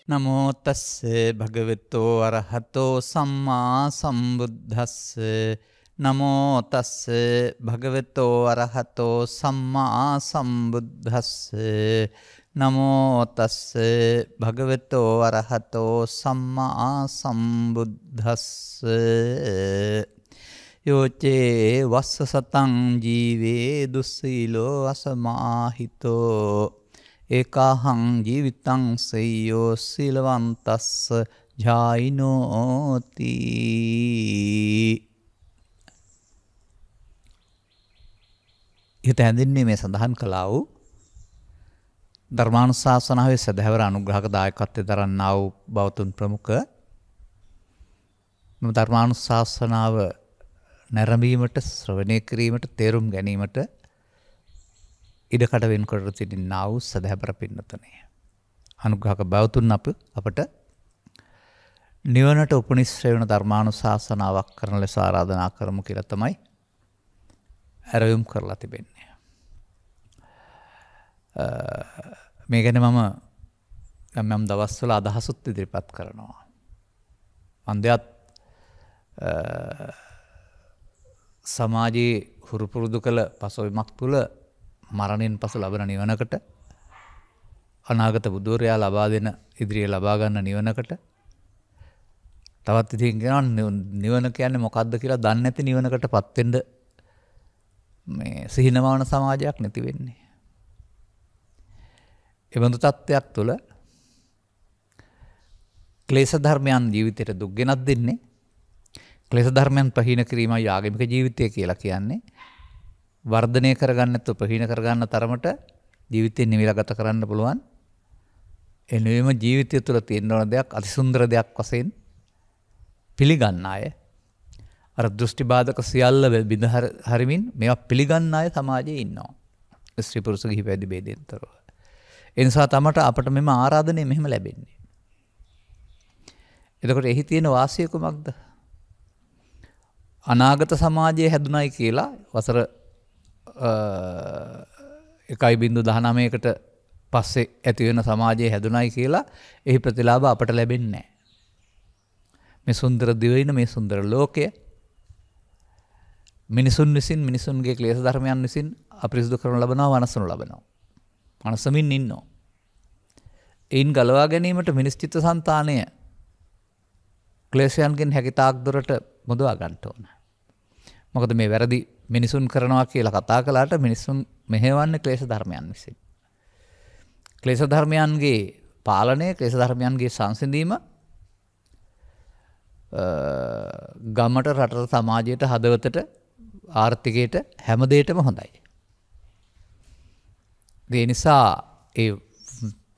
නමෝ තස්ස භගවතෝ අරහතෝ සම්මා සම්බුද්දස්ස නමෝ තස්ස භගවතෝ අරහතෝ සම්මා සම්බුද්දස්ස නමෝ තස්ස භගවතෝ අරහතෝ සම්මා සම්බුද්දස්ස යෝචේ වස්ස සතං ජීවේ දුස්සීලෝ අසමාහිතෝ ඒකාහං ජීවිතං සෙය්‍යෝ සීලවන්තස්ස ජායිනෝති. ඉත හැඳින්වීමේ මේ සඳහන් කළා වූ ධර්මානුශාසනාවේ සදහැවර අනුග්‍රහක දායකත්වයෙන් දරන්නා වූ බෞතුන් ප්‍රමුඛ මෙම ධර්මානුශාසනාව නැරඹීමට ශ්‍රවණය කිරීමට තේරුම් ගැනීමට ඉඩකඩ වෙන්කොට සිටින්නා වූ සදහැබර පින්නතනේ අනුග්‍රහක බෞතුන් අපට නිවනට උපනිශ්‍රේ වන ධර්මානුශාසනාවක් කරන ලෙස ආරාධනා කරමු කියලා තමයි ඇරයුම් කරලා තිබෙන්නේ. මේ ගැන මම යම් දවස්වල අදහසුත් ඉදිරිපත් කරනවා. මන්දයත් සමාජයේ හුරු පුරුදු කළ පසුබිමක් තුළ මරණයෙන් පසු ලබන නිවනකට අනාගත බුදුරයා ලබා දෙන ඉදිරියේ ලබා ගන්න නිවනකට තවත් ඉතින් කියනවා නිවන කියන්නේ මොකක්ද කියලා දන්නේ නැති නිවනකටපත් වෙන්න මේ සිහිනවන සමාජයක් නැති වෙන්නේ. ඒ බඳු තත්ත්වයක් තුළ ක්ලේශ ධර්මයන් ජීවිතයට දුක් ගෙනත් දෙන්නේ. ක්ලේශ ධර්මයන් ප්‍රහීන කිරීමයි ආගමික ජීවිතය කියලා කියන්නේ. වර්ධනය කරගන්න නැත්නම් ප්‍රහීන කරගන්න තරමට ජීවිතේ නිවිලා ගත කරන්න පුළුවන්. ඒ නෙවෙයිම ජීවිතය තුළ තියෙන දෙයක් අතිසුන්දර දෙයක් වශයෙන් පිළිගන්න අය අර දෘෂ්ටි බාධක සියල්ල බිඳ හරිමින් මේවා පිළිගන්න අය සමාජයේ ඉන්නවා. ස්ත්‍රී පුරුෂ ගිහි පැවිදි ભેදෙන්තරව. ඒ නිසා තමයි අපට මෙම ආරාධනය මෙහෙම ලැබෙන්නේ. එතකොට එහි තියෙන වාසිය කුමක්ද? අනාගත සමාජයේ හැදුනයි කියලා වසර 1.19කට පස්සේ ඇති වෙන සමාජයේ හැදුනයි කියලා එහි ප්‍රතිලාභ අපට ලැබෙන්නේ නැහැ. මේ සුන්දර දිවයින මේ සුන්දර ලෝකය මිනිසුන් විසින් මිනිසුන්ගේ ක්ලේශ ධර්මයන් විසින් අපිරිසුදු කරනු ලබනවා, වනසනු ලබනවා. වනසමින් ඉන්නවා. ඒන් ගලවා ගැනීමට මිනිස් චිත්ත සංතානය ක්ලේශයන්ගෙන් හැකිතාක් දුරට මුදවා ගන්න ඕන. මොකද මේ වැරදි මිනිසුන් කරනවා කියලා කතා කළාට මිනිසුන් මෙහෙවන්නේ ක්ලේශ ධර්මයන් විසින්. ක්ලේශ ධර්මයන්ගේ පාලනය, ක්ලේශ ධර්මයන්ගේ සංසිඳීම ගමට, රටට, සමාජයට, හදවතට, ආර්ථිකයට හැම දෙයකම හොඳයි. ඒ නිසා ඒ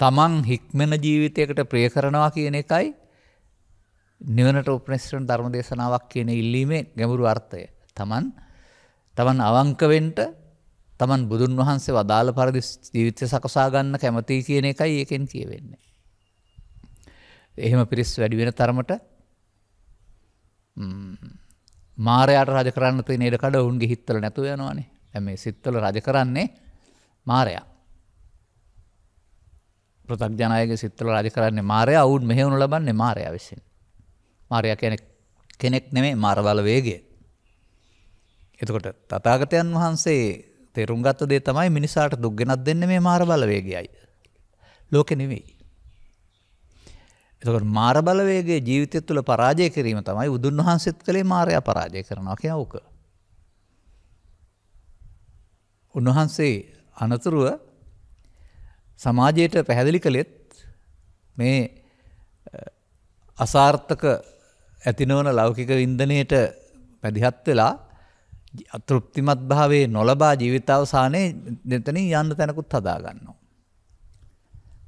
තමන් හික්මන ජීවිතයකට ප්‍රිය කරනවා කියන එකයි නිවනට උපනිශ්‍රණ ධර්ම දේශනාවක් කියන ඉල්ලීමේ ගැඹුරු අර්ථය. තමන් අවංක වෙන්න, තමන් බුදුන් වහන්සේ වදාළ පරිදි ජීවිතය සකසා ගන්න කැමති කියන එකයි ඒකෙන් කියවෙන්නේ. එහෙම පිරිස් වැඩි වෙන තරමට මාරයාට රජ කරන්න තියෙන ඉඩකඩ ඔවුන්ගේ හිත්වල නැතුව යනවානේ. දැන් මේ සිත්වල රජ කරන්නේ මාරයා. පෘථග්ජනයගේ සිත්වල රජ කරන්නේ මාරයා. ඔවුන් මෙහෙවනු ලබන්නේ මාරයා විසින්. මාරයා කියන්නේ කෙනෙක් නෙමෙයි, මාර බල වේගය. එතකොට තථාගතයන් වහන්සේ තේරුම් ගත්ත දේ තමයි මිනිසාට දුක් ගෙනත් දෙන්නේ මේ මාර බල වේගයයි. ලෝකෙ නෙමෙයි. එතකොට මාර බල වේගයේ ජීවිතය තුළ පරාජය කිරීම තමයි බුදුන් වහන්සේත් කළේ. මාරයා පරාජය කරනවා කියන ඕක. උන්වහන්සේ අනතුරුව සමාජයට පැහැදිලි කළෙත් මේ අසාර්ථක ඇති නොවන ලෞකික වින්දනයේට පැදිහත් වෙලා අතෘප්තිමත් භාවයේ නොලබා ජීවිතාවසානයේ දෙතනින් යන්න තැනකුත් හදා ගන්නවා.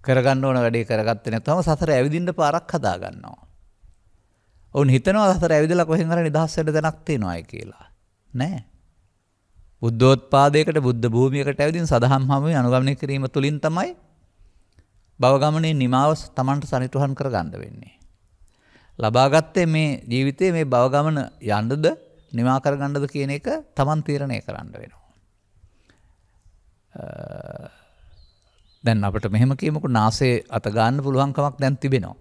කරගන්න ඕන වැඩේ කරගත්තේ නැත්නම් සසර ඇවිදින්න පාරක් හදා ගන්නවා. ඔවුන් හිතනවා සසර ඇවිදලා කොහෙන් හරි නිදහස් වෙන්න තැනක් තියෙනවායි කියලා. නෑ. බුද්ධෝත්පාදයකට, බුද්ධ භූමියකට ඇවිදින් සදහම් හමුවේ අනුගමනය කිරීම තුළින් තමයි භව ගමනේ නිමාව Tamanට සනිටුහන් කරගන්න වෙන්නේ. ලබාගත්තේ මේ ජීවිතයේ මේ භව ගමන යන්නද නිමා කරගන්නද කියන එක Taman තීරණය කරන්න වෙනවා. දැන් අපිට මෙහෙම කියමුකෝ නාසයේ අත ගන්න පුළුවන් කමක් දැන් තිබෙනවා.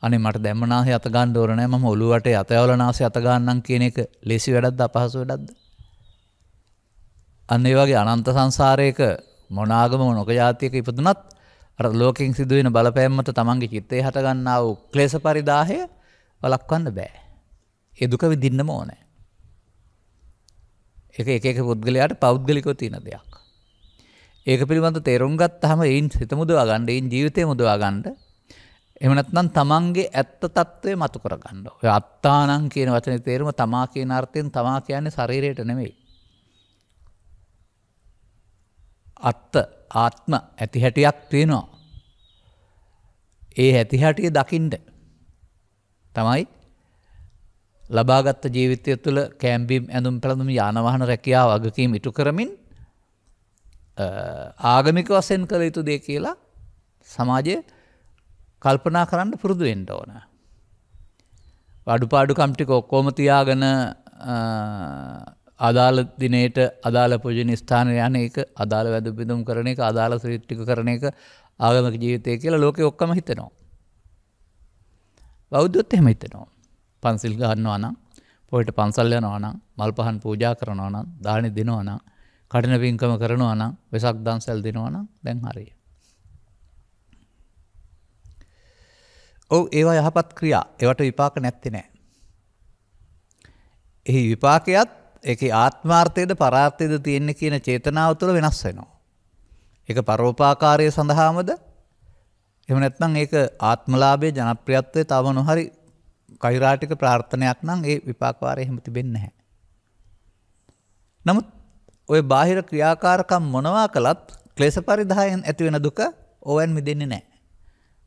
අනේ මට දැම්ම නාසයේ අත ගන්න ඕන නැහැ මම ඔළුව වටේ අත යවලා නාසයේ අත ගන්නම් කියන එක ලේසි වැඩක්ද අපහසු වැඩක්ද? අන්න ඒ වගේ අනන්ත සංසාරයක මොන ආගම මොනක જાතියක ඉපදුනත් අර ලෝකෙන් සිදුවෙන බලපෑම් මත තමන්ගේ චිත්තේ හට ගන්නා වූ ක්ලේශ පරිදාහය වළක්වන්න බෑ. ඒ දුක විඳින්නම ඕනේ. ඒක එක පුද්ගලයාට පෞද්ගලිකව තියෙන දෙයක්. ඒක පිළිබඳව තේරුම් ගත්තාම ඒන් හිත මුදවා ගන්න, ඒන් ජීවිතේ මුදවා ගන්න. එහෙම නැත්නම් තමන්ගේ ඇත්ත తත්වය මතු කර ගන්න. ඔය අත්තානං කියන වචනේ තේරුම තමා කියන අර්ථයෙන් තමා කියන්නේ ශරීරයට නෙමෙයි. අත්ත ආත්ම ඇති හැටියක් තියෙනවා. ඒ ඇති හැටිය දකින්න තමයි ලබාගත් ජීවිතය තුළ කැම්බීම් ඇඳුම් පැළඳුම් යාන වාහන රැකියාව වගකීම් ඉටු කරමින් ආගමික වශයෙන් කළ යුතු දේ කියලා සමාජය කල්පනා කරන්න පුරුදු වෙන්න ඕන. අඩුපාඩුකම් ටික ඔක්කොම තියාගෙන අදාළ දිනේට අදාළ පූජනීය ස්ථානයේ යන එක, අදාළ වැඳ පිදුම් කරන එක, අදාළ ශ්‍රීත් ටික කරන එක ආගමික ජීවිතය කියලා ලෝකෙ ඔක්කොම හිතනවා. බෞද්ධත් එහෙම හිතනවා. පන්සිල් ගන්නවා නම්, පොයට පන්සල් යනවා නම්, මල් පහන් පූජා කරනවා නම්, දානි දෙනවා නම්, කඩන පින්කම කරනවා නම්, වෙසක් දන්සල් දෙනවා නම් දැන් හරියි. ඔව් ඒවා යහපත් ක්‍රියා. ඒවට විපාක නැත්තේ නෑ. එහි විපාකයත් ඒකේ ආත්මාර්ථයද පරාර්ථයද තියෙන්නේ කියන චේතනාව තුළ වෙනස් වෙනවා. ඒක පරෝපකාරය සඳහාමද? එහෙම නැත්නම් ඒක ආත්මලාභයේ ජනප්‍රියත්වයේ තව මොනහරි කෛරාටික ප්‍රාර්ථනයක් නම් ඒ විපාක වාරේ එහෙම තිබෙන්නේ නැහැ. නමුත් ওই බාහිර ක්‍රියාකාරකම් මොනවා කළත් ක්ලේශ පරිදායෙන් ඇති වෙන දුක ඕවෙන් මිදෙන්නේ නැහැ.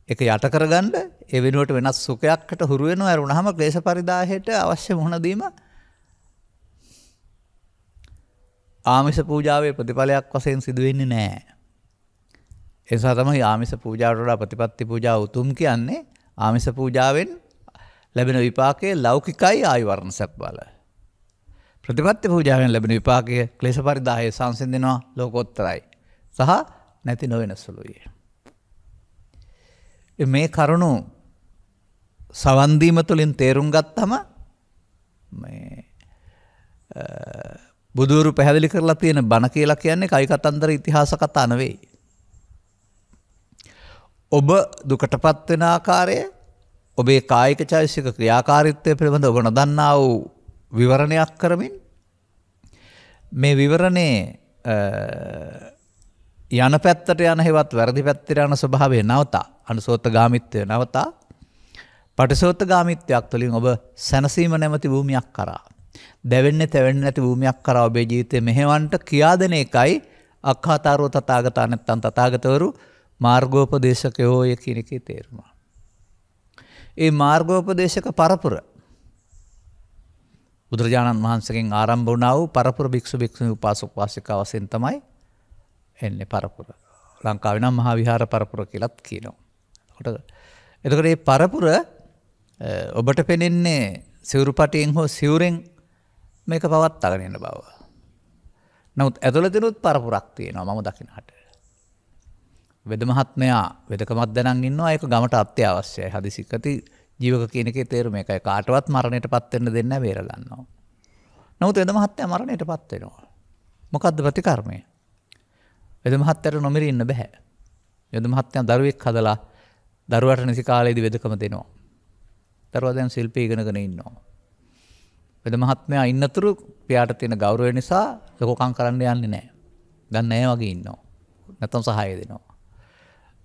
ඒක යට කරගන්න ඒ වෙනුවට වෙනස් සුඛයක්කට හුරු වෙනවා වරුණාම ක්ලේශ පරිදාහයට අවශ්‍ය මුහුණ දීම ආමිෂ පූජාවේ ප්‍රතිඵලයක් වශයෙන් සිදු වෙන්නේ නැහැ. ඒ නිසා තමයි ආමිෂ පූජාවට වඩා ප්‍රතිපත්ති පූජාව උතුම් කියන්නේ. ආමිෂ පූජාවෙන් ලැබෙන විපාකයේ ලෞකිකයි ආයු වර්ණසක් බල. ප්‍රතිපත්ති පූජාවෙන් ලැබෙන විපාකයේ ක්ලේශ පරිදාහය සංසිඳෙනවා ලෝකෝත්තරයි. සහ නැති නොවන සුළුයි. මේ කරුණු සවන් දීම තුළින් තේරුම් ගත්තම මේ බුදුරු පැහැදිලි කරලා තියෙන බණ කියලා කියන්නේ කයි කතන්දර ඉතිහාස කතා නෙවෙයි. ඔබ දුකටපත් වෙන ආකාරය, ඔබේ කායික චෛතසික ක්‍රියාකාරීත්වය පිළිබඳව ඔබ නොදන්නා වූ විවරණයක් කරමින් මේ විවරණේ යන පැත්තට යන හේවත් වැරදි පැත්තට යන ස්වභාවය නවතා අනුසෝතගාමිත්වය නවතා පටිසෝතගාමිත්වයක් තුළින් ඔබ සැනසීම නැමැති භූමියක් කරා දැවෙන්නේ තැවෙන්නේ නැති භූමියක් කරා ඔබේ ජීවිතේ මෙහෙවන්ට කියා දෙන එකයි අක්ඛාතාරෝ තථාගතා නැත්තම් තථාගතවරු මාර්ගෝපදේශකයෝ කියන එකේ තේරුම. ඒ මාර්ගෝපදේශක පරපුර බුදුරජාණන් වහන්සේගෙන් ආරම්භ වුණා වූ පරපුර භික්ෂු භික්ෂුණී උපාසක උපාසිකා වශයෙන් තමයි එන්නේ පරපුර. ලංකාවේ නම් මහා විහාර පරපුර කියලාත් කියනවා. එතකොට මේ පරපුර ඔබට පෙනෙන්නේ සිවුරුපටියෙන් හෝ සිවුරෙන් මේක පවත්වාගෙන යන බව. නමුත් ඇතුළතිනුත් පරපුරක් තියෙනවා මම දකින්නට. වෙද මහත්මයා වෙදකමක් දැනන් ඉන්නවා ඒක ගමට අත්‍යවශ්‍යයි. හදිසිකති ජීවක කියන එකේ තේරුම ඒකයි. කාටවත් මරණයටපත් වෙන්න දෙන්නේ නැහැ බේර ගන්නවා. නමුත් වෙද මහත්මයා මරණයටපත් වෙනවා. මොකද්ද ප්‍රතිකර්මය? වෙද මහත්මයාට නොමිරී ඉන්න බෑ. වෙද මහත්මයා දරුවෙක් හදලා දරුවාට නිසි කාලයේදී වෙදකම දෙනවා. දරුවා දැන් ශිල්පී ඉගෙනගෙන ඉන්නවා. වෙද මහත්මයා ඉන්නතුරු පියාට තියෙන ගෞරවය නිසා ලොකකම් කරන්න යන්නේ නැහැ. දැන් නැහැ වගේ ඉන්නවා. නැත්තම් සහාය දෙනවා.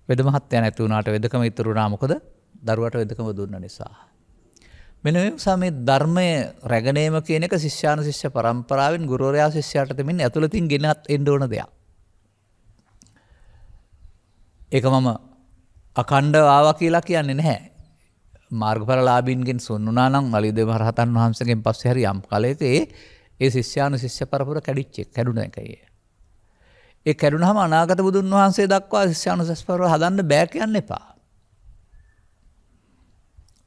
වෙද මහත්මයා නැති වුණාට වෙදකම ඉතුරු වුණා මොකද? දරුවාට වෙදකම දුන්න නිසා. මෙන්න මේ නිසා මේ ධර්මයේ රැගෙනීම කියන එක ශිෂ්‍යානුශිෂ්‍ය පරම්පරාවෙන් ගුරුවරයා ශිෂ්‍යයාට දෙමින් ඇතුළතින් ගෙනත් එන්න ඕන දෙයක්. ඒක මම අඛණ්ඩව ආවා කියලා කියන්නේ නැහැ. මාර්ගඵලලාභීන්ගෙන් සොන්නුනා නම් මලියදේව මහරහතන් වහන්සේගෙන් පස්සේ හරි යම් කාලයක ඒ ශිෂ්‍යානුශිෂ්‍ය පරපුර කැඩුණ එකයි. ඒ කැඩුනහම අනාගත බුදුන් වහන්සේ දක්වා ශිෂ්‍යානුශිෂ්‍ය පරපුර හදන්න බෑ කියන්න එපා.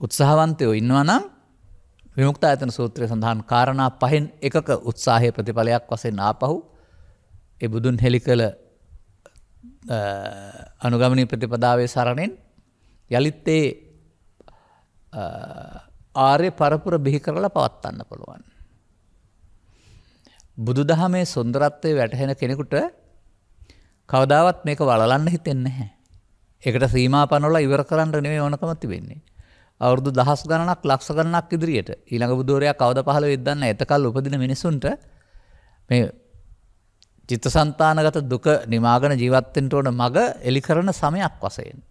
උත්සාහවන්තයෝ ඉන්නවා නම් විමුක්තායතන සූත්‍රයේ සඳහන් කාරණා පහෙන් එකක උත්සාහයේ ප්‍රතිඵලයක් වශයෙන් ආපහු ඒ බුදුන් හෙළි කළ අනුගමනීය ප්‍රතිපදාවේ සරණෙන් යලිත් ඒ ආර්ය පරපුර බිහි කරලා පවත්වන්න පුළුවන්. බුදුදහමේ සුන්දරත්වයේ වැටහෙන කෙනෙකුට කවදාවත් මේක වළලන්න හිතෙන්නේ නැහැ. ඒකට සීමා පනවලා ඉවර කරන්න නෙමෙයි ඕනකම තිබෙන්නේ. අවුරුදු දහස් ගණනක් ලක්ෂ ගණනක් ඉදිරියට ඊළඟ බුදුරයා කවද පහළ වෙද්ද දන්නේ එතකල් උපදින මිනිසුන්ට මේ චිත්තසංතානගත දුක නිමාගෙන ජීවත් වෙන්න ඕන මග එලි කරන සමයක් වශයෙන්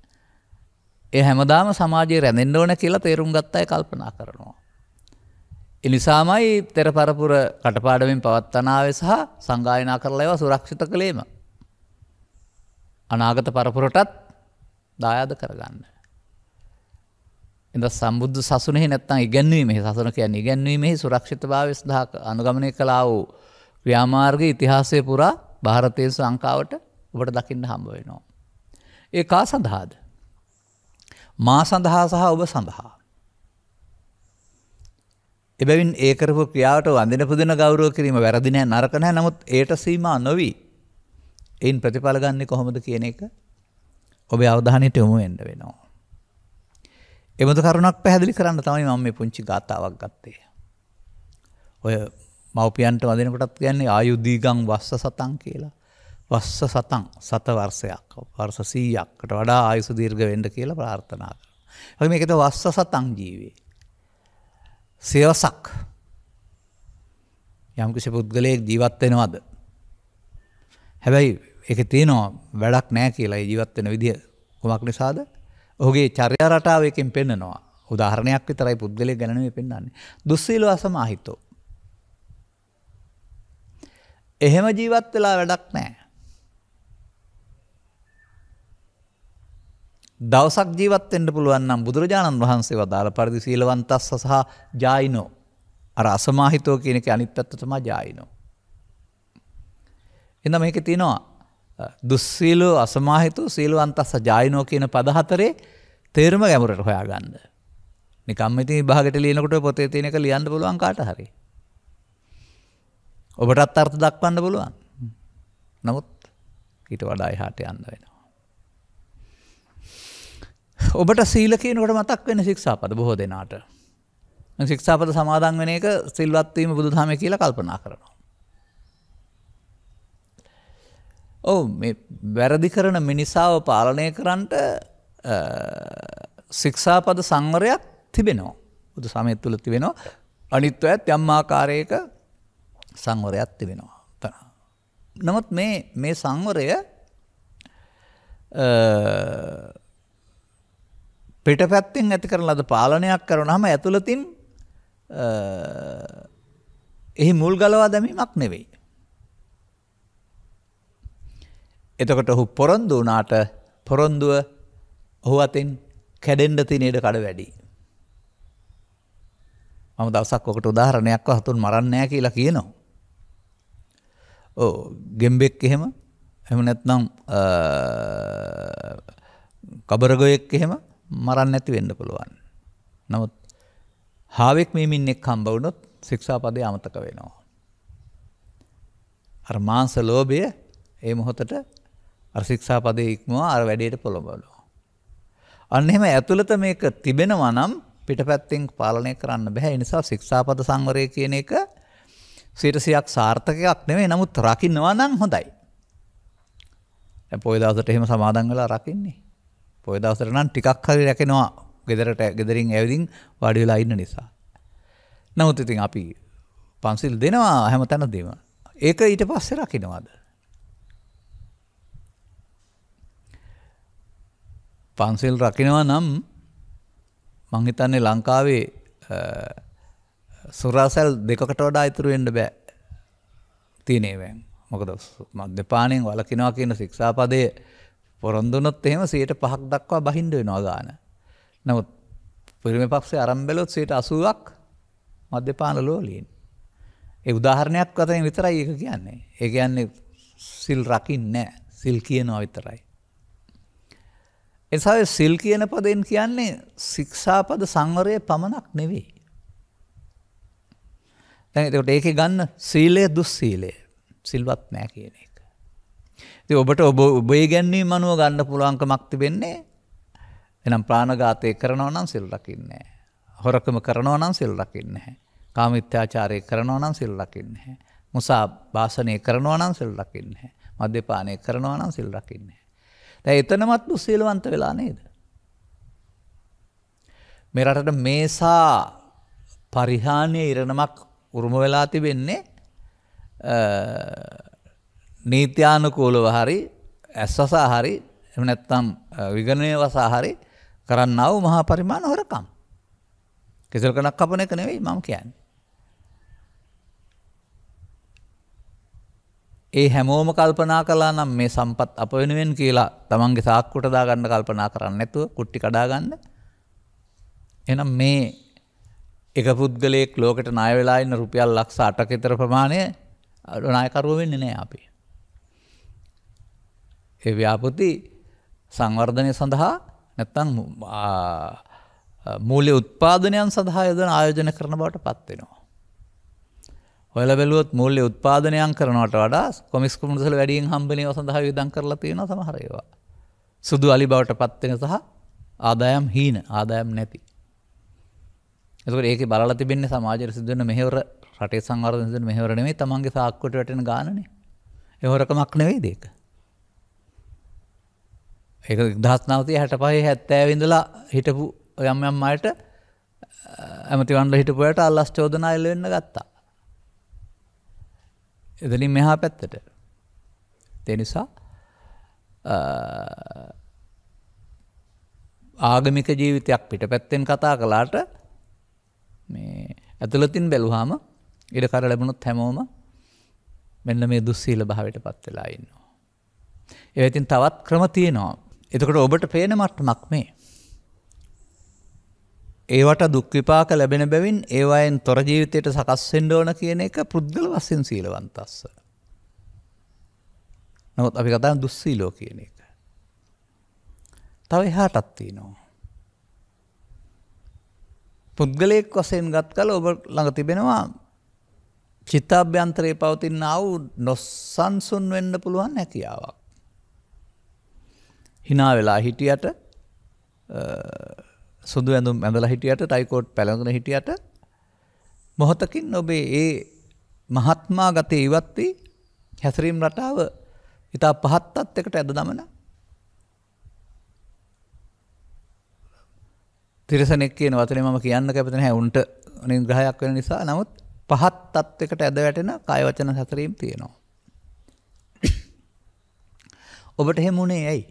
ඒ හැමදාම සමාජයේ රැඳෙන්න ඕන කියලා තේරුම් ගත්ත අය කල්පනා කරනවා. ඒ නිසාමයි තෙර පරපුර කටපාඩමින් පවත්වනාවේ සහ සංගායනා කරලා ඒවා සුරක්ෂිත කළේම. අනාගත පරපුරටත් දායාද කරගන්න. ඉතින් සම්බුද්ධ සසුනේ නැත්තම් ඉගැන්වීමේ සසුන කියන්නේ ඉගැන්වීමේ සුරක්ෂිතභාවය සඳහා අනුගමනය කළා වූ ක්‍රියාමාර්ගයේ ඉතිහාසයේ පුරා ಭಾರತೀಯ සංකාවට ඔබට දකින්න හම්බ වෙනවා. ඒ කා සඳහාද? මා සඳහා සහ ඔබ සඳහා. එබැවින් ඒ කරපු ක්‍රියාවට වඳින පුදින ගෞරව කිරීම වැරදි නැහැ නරක නැහැ. නමුත් ඒට සීමා නොවි ඒන් ප්‍රතිඵල ගන්නෙ කොහොමද කියන එක ඔබේ අවධානයට යොමු වෙන්න වෙනවා. එබඳු කරුණක් පැහැදිලි කරන්න තමයි මම මේ පුංචි ගාතාවක් ගත්තේ. ඔය මව්පියන්ට වදිනකොටත් කියන්නේ ආයුදීගං වස්ස සතං කියලා. වස්ස සතං සත වර්ෂයක් වර්ෂ 100කට වඩා ආයුෂ දීර්ඝ වෙන්න කියලා ප්‍රාර්ථනා කරනවා. අපි මේකද වස්ස සතං ජීවේ. සියවසක් යම් කිසි පුද්ගලයෙක් ජීවත් වෙනවද? හැබැයි ඒකේ තියෙනවා වැඩක් නැහැ කියලා ඒ ජීවත් වෙන විදිය කොමක් නිසාද? ඔහුගේ චර්යා රටාව එකෙන් පෙන්නනවා. උදාහරණයක් විතරයි පුද්ගලයෙක් ගැන නෙමෙයි පෙන්වන්නේ. දුස්සීලව අසමාහිතෝ. එහෙම ජීවත් වෙලා වැඩක් නැහැ. දවසක් ජීවත් වෙන්න පුළුවන් නම් බුදුරජාණන් වහන්සේ වදාළ පරිදි සීලවන්තස්ස සහ ජායිනෝ. අර අසමාහිතෝ කියන එකේ අනිත් පැත්ත තමයි ජායිනෝ. එහෙනම් මේකේ තියෙනවා දුස්සීලෝ අසමාහිතෝ සීලවන්තස්ස ජායිනෝ කියන පද හතරේ තේරුම ගැඹුරට හොයාගන්න. නිකම්ම ඉතින් විභාගෙට ලියනකොට පොතේ තියෙන එක ලියන්න පුළුවන් කාට හරි. ඔබටත් අර්ථ දක්වන්න පුළුවන්. නමුත් ඊට වඩා එහාට යන්න වෙනවා. ඔබට සීල කියනකොට මතක් වෙන ශික්ෂාපද බොහෝ දෙනාට. ශික්ෂාපද සමාදන් වෙන එක සිල්වත් වීම බුදුදහමේ කියලා කල්පනා කරනවා. ඔව් මේ වැරදි කරන මිනිසාව පාලනය කරන්නට ශික්ෂාපද සංවරයක් තිබෙනවා. බුදු සමය තුල තිබෙනවා. අනිත්‍යයත් යම් ආකාරයක සංවරයක් තිබෙනවා. නමුත් මේ සංවරය පිටපැත්තෙන් ඇති කරන ලද පාලනයක් කරනවාම ඇතුළතින් එහි මුල් ගලවා දැමීමක් නෙවෙයි. එතකොට ඔහු පොරොන්දු වුණාට පොරොන්දුව ඔහු අතින් කැඩෙන්න තියෙන ඉඩ කඩ වැඩි. මම දවසක් ඔකට උදාහරණයක් වහතුන් මරන්නේ නැහැ කියලා කියනවා. ඔව් ගෙම්බෙක් එහෙම නැත්නම් කබරගොයෙක් එහෙම මරන්න නැති වෙන්න පුළුවන්. නමුත් හාවෙක් මීමින්නෙක් හම්බ වුණොත් ශික්ෂාපදේ අමතක වෙනවා. අර මාංශ ලෝභය ඒ මොහොතට අර ශික්ෂාපදේ ඉක්මවා අර වැඩේට පොළඹවනවා. අන්න එහෙම ඇතුළත මේක තිබෙනවා නම් පිටපැත්තෙන් පාලනය කරන්න බෑ. ඒ නිසා ශික්ෂාපද සංවරය කියන එක 100%ක් සාර්ථකයක් නෙමෙයි. නමුත් රකින්නවා නම් හොඳයි. දැන් පොය දවසට එහෙම සමාදන් වෙලා රකින්නේ. පොය දවසට නම් ටිකක් හරි රැකෙනවා. ගෙදරින් ඇවිදින් වාඩි වෙලා ඉන්න නිසා. නමුත් ඉතින් අපි පන්සිල් දෙනවා හැමතැනදීම. ඒක ඊට පස්සේ රකින්නවද? පන්සිල් රකින්නවා නම් මං හිතන්නේ ලංකාවේ සුරාසල් දෙකකට වඩා ඉතුරු වෙන්න බෑ. තියෙනේවෙන්. මොකද මද්යපානයෙන් වළකිනවා කියන ශික්ෂාපදයේ පොරොන්දුනොත් එහෙම 5% දක්වා බහින්න වෙනවා ගාන. නමුත් පිරිමි පක්ෂයේ ආරම්භ බැලුවොත් 80%ක් මද්යපාන ලෝලීන්. ඒ උදාහරණයක් වශයෙන් විතරයි ඒක කියන්නේ. ඒ කියන්නේ සිල් රකින්නේ නැහැ. සිල් කියනවා විතරයි. එසාව සිල් කියන පදෙන් කියන්නේ ශික්ෂාපද සංවරය පමණක් නෙවෙයි. දැන් ඒකට ඒකේ ගන්න සීලය දුස්සීලය සිල්වත් නැහැ කියන එක. ඉතින් ඔබට ඔබේ ගැන්වීම අනුව ගන්න පුළුවන්කමක් තිබෙන්නේ එහෙනම් ප්‍රාණඝාතය කරනවා නම් සිල් රකින්නේ නැහැ. හොරකම කරනවා නම් සිල් රකින්නේ නැහැ. කාමීත්‍යාචාරය කරනවා නම් සිල් රකින්නේ නැහැ. මුසා භාෂණය කරනවා නම් සිල් රකින්නේ නැහැ. මද්යපානය කරනවා නම් සිල් රකින්නේ නැහැ. දැන් එතනමත් දුස්සීලවන්ත වෙලා නේද? මේ රටට මේසා පරිහානිය ඉරණමක් උරුම වෙලා තිබෙන්නේ නීත්‍යානුකූලව හරි ඇස්වසා හරි එහෙම නැත්නම් විගණනය වසා හරි කරන්නා වූ මහා පරිමාණ හොරකම්. කෙසෙල් කණක් කපන එක නෙවෙයි මම කියන්නේ. ඒ හැමෝම කල්පනා කළා නම් මේ සම්පත් අප වෙනුවෙන් කියලා තමන්ගේ සාක්කුවට දාගන්න කල්පනා කරන්නේ නැතුව කුට්ටි කඩා ගන්න. එහෙනම් මේ එක පුද්ගලයෙක් ලෝකෙට ණය වෙලා ඉන්න රුපියල් ලක්ෂ 8ක විතර ප්‍රමාණය ණයකරුව වෙන්නේ නැහැ අපි. ඒ ව්‍යාපෘති සංවර්ධනය සඳහා නැත්නම් මූල්‍ය උත්පාදනයන් සඳහා යොදන ආයෝජන කරන බවට පත් වෙනවා. ඔයාලා බැලුවොත් මූල්‍ය උත්පාදනයන් කරනවට වඩා කොමිස් කුමුසල වැඩියෙන් හම්බෙන ඒවා සඳහා වියදම් කරලා තියෙනවා සමහර ඒවා. සුදු අලි බවට පත් වෙන සහ ආදායම් හීන ආදායම් නැති. එතකොට ඒකේ බලලා තිබෙන්නේ සමාජයේ සිදුවෙන මෙහෙවර රටේ සංවර්ධනය සිදුවෙන මෙහෙවර නෙමෙයි තමන්ගේ සාක්කුවට වැටෙන ගානනේ. ඒ හොරකමක් නෙවෙයිද ඒක? ඒක 1965 70 ඉඳලා හිටපු යම් යම් අයට ඇමතිවරුන්ලා හිටපු අයට අල්ලස් චෝදනා එල්ල වෙන්න ගත්තා. එතනින් මෙහා පැත්තට. ඒ නිසා ආගමික ජීවිතයක් පිටපැත්තෙන් කතා කළාට මේ ඇතුළතින් බැලුවාම ඉඩ කර ලැබුණොත් හැමෝම මෙන්න මේ දුස්සීල භාවයට පත් වෙලා ඉන්නවා. ඒ ඉතින් තවත් ක්‍රම තියෙනවා. එතකොට ඔබට පේන මට්ටමක් මේ. ඒවට දුක් විපාක ලැබෙන බැවින් ඒවායින් තොර ජීවිතයට සකස් වෙන්න ඕන කියන එක පුද්ගල වශයෙන් සීලවන්තස්ස. නමුත් අපි කතා කරන දුස්සීලෝ කියන එක. තව එහාටත් තියෙනවා. පුද්ගලයෙක් වශයෙන් ගත් කල ඔබ ළඟ තිබෙනවා චිත්තාභ්‍යන්තරයේ පවතින ආ වූ නොසන්සුන් වෙන්න පුළුවන් හැකියාවක්. hina වෙලා හිටියට සුදු ඇඳුම් ඇඳලා හිටියට ටයිකෝට් පැලඳගෙන හිටියට මොහොතකින් ඔබේ ඒ මහත්මා ගතේ ඉවත් වී හැසිරීම් රටාව ඉතා පහත් තත්යකට ඇද දමන තිරසනෙක් කියන වචනේ මම කියන්න කැමති නැහැ උන්ට නිග්‍රහයක් වෙන නිසා. නමුත් පහත් තත්යකට ඇද වැටෙන කාය වචන හැසිරීම් තියෙනවා. ඔබට එහෙම උනේ ඇයි?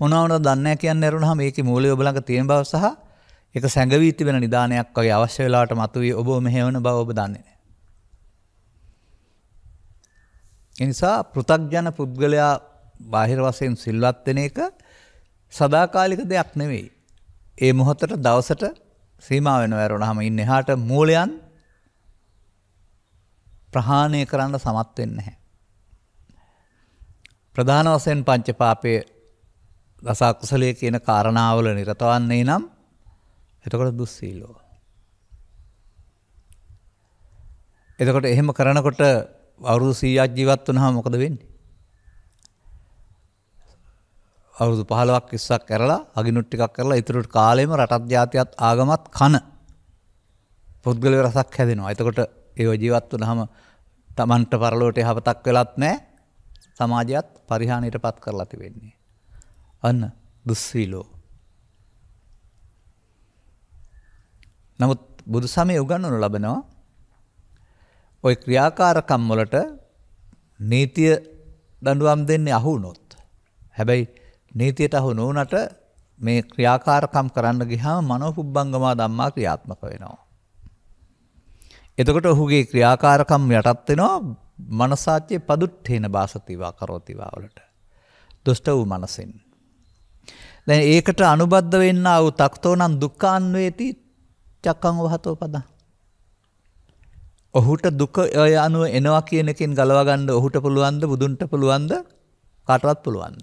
මොනවද දන්නේ නැහැ කියන්නේ අරුණාම මේකේ මූලය ඔබ ළඟ තියෙන බව සහ ඒක සැඟවී තිබෙන නිදානයක් වගේ අවශ්‍ය වෙලාවට මතුවී ඔබ මෙහෙවන බව ඔබ දන්නේ නැහැ. ඒ නිසා පෘථග්ජන පුද්ගලයා බාහිර වශයෙන් සිල්වත් වෙන එක සදාකාලික දෙයක් නෙවෙයි. ඒ මොහොතට දවසට සීමා වෙනවා අරුණාම ඉන්නේ එහාට මූලයන් ප්‍රහාණය කරන්න සමත් වෙන්නේ නැහැ. ප්‍රධාන වශයෙන් පංච පාපයේ දස අකුසලයේ කියන කාරණාවල නිරත වන්නේ නම් එතකොට දුස්සීලෝ. එතකොට එහෙම කරනකොට අවුරුදු 100ක් ජීවත් වුණාම මොකද වෙන්නේ? අවුරුදු 15ක් 20ක් කරලා අගිනුත් ටිකක් කරලා ඊටු කාලෙම රටත් ජාතියත් ආගමත් කන පුද්ගල රසක් හැදෙනවා. එතකොට ඒව ජීවත් වුණාම Tamanට පරලෝට යහපතක් වෙලත් නැහැ. සමාජයත් පරිහානියටපත් කරලා තිබෙන්නේ. අන්න දුස්සීලෝ. නමුත් බුදු සමය උගන්වනු ලබනවා ওই ක්‍රියාකාරකම් වලට නීතිය දඬුවම් දෙන්නේ අහු වුණොත්. හැබැයි නීතියට අහු නොවුනට මේ ක්‍රියාකාරකම් කරන්න ගියාම මනෝපුබ්බංගමා ධම්මා ක්‍රියාත්මක වෙනවා. එතකොට ඔහුගේ ක්‍රියාකාරකම් යටත් වෙනවා මනසාච්චේ පදුට්ඨේන බාසතිවා කරෝතිවා වලට. දුෂ්ට වූ මනසෙන්. දැන් ඒකට අනුබද්ධ වෙන්න ආ වූ තක්තෝනම් දුක්ඛාන්වේති චක්කං වහතෝ පදං. ඔහුට දුක ඔය අනුව එනවා කියන එකෙන් ගලව ගන්න ඔහුට පුළුවන්ද බුදුන්ට පුළුවන්ද කාටවත් පුළුවන්ද?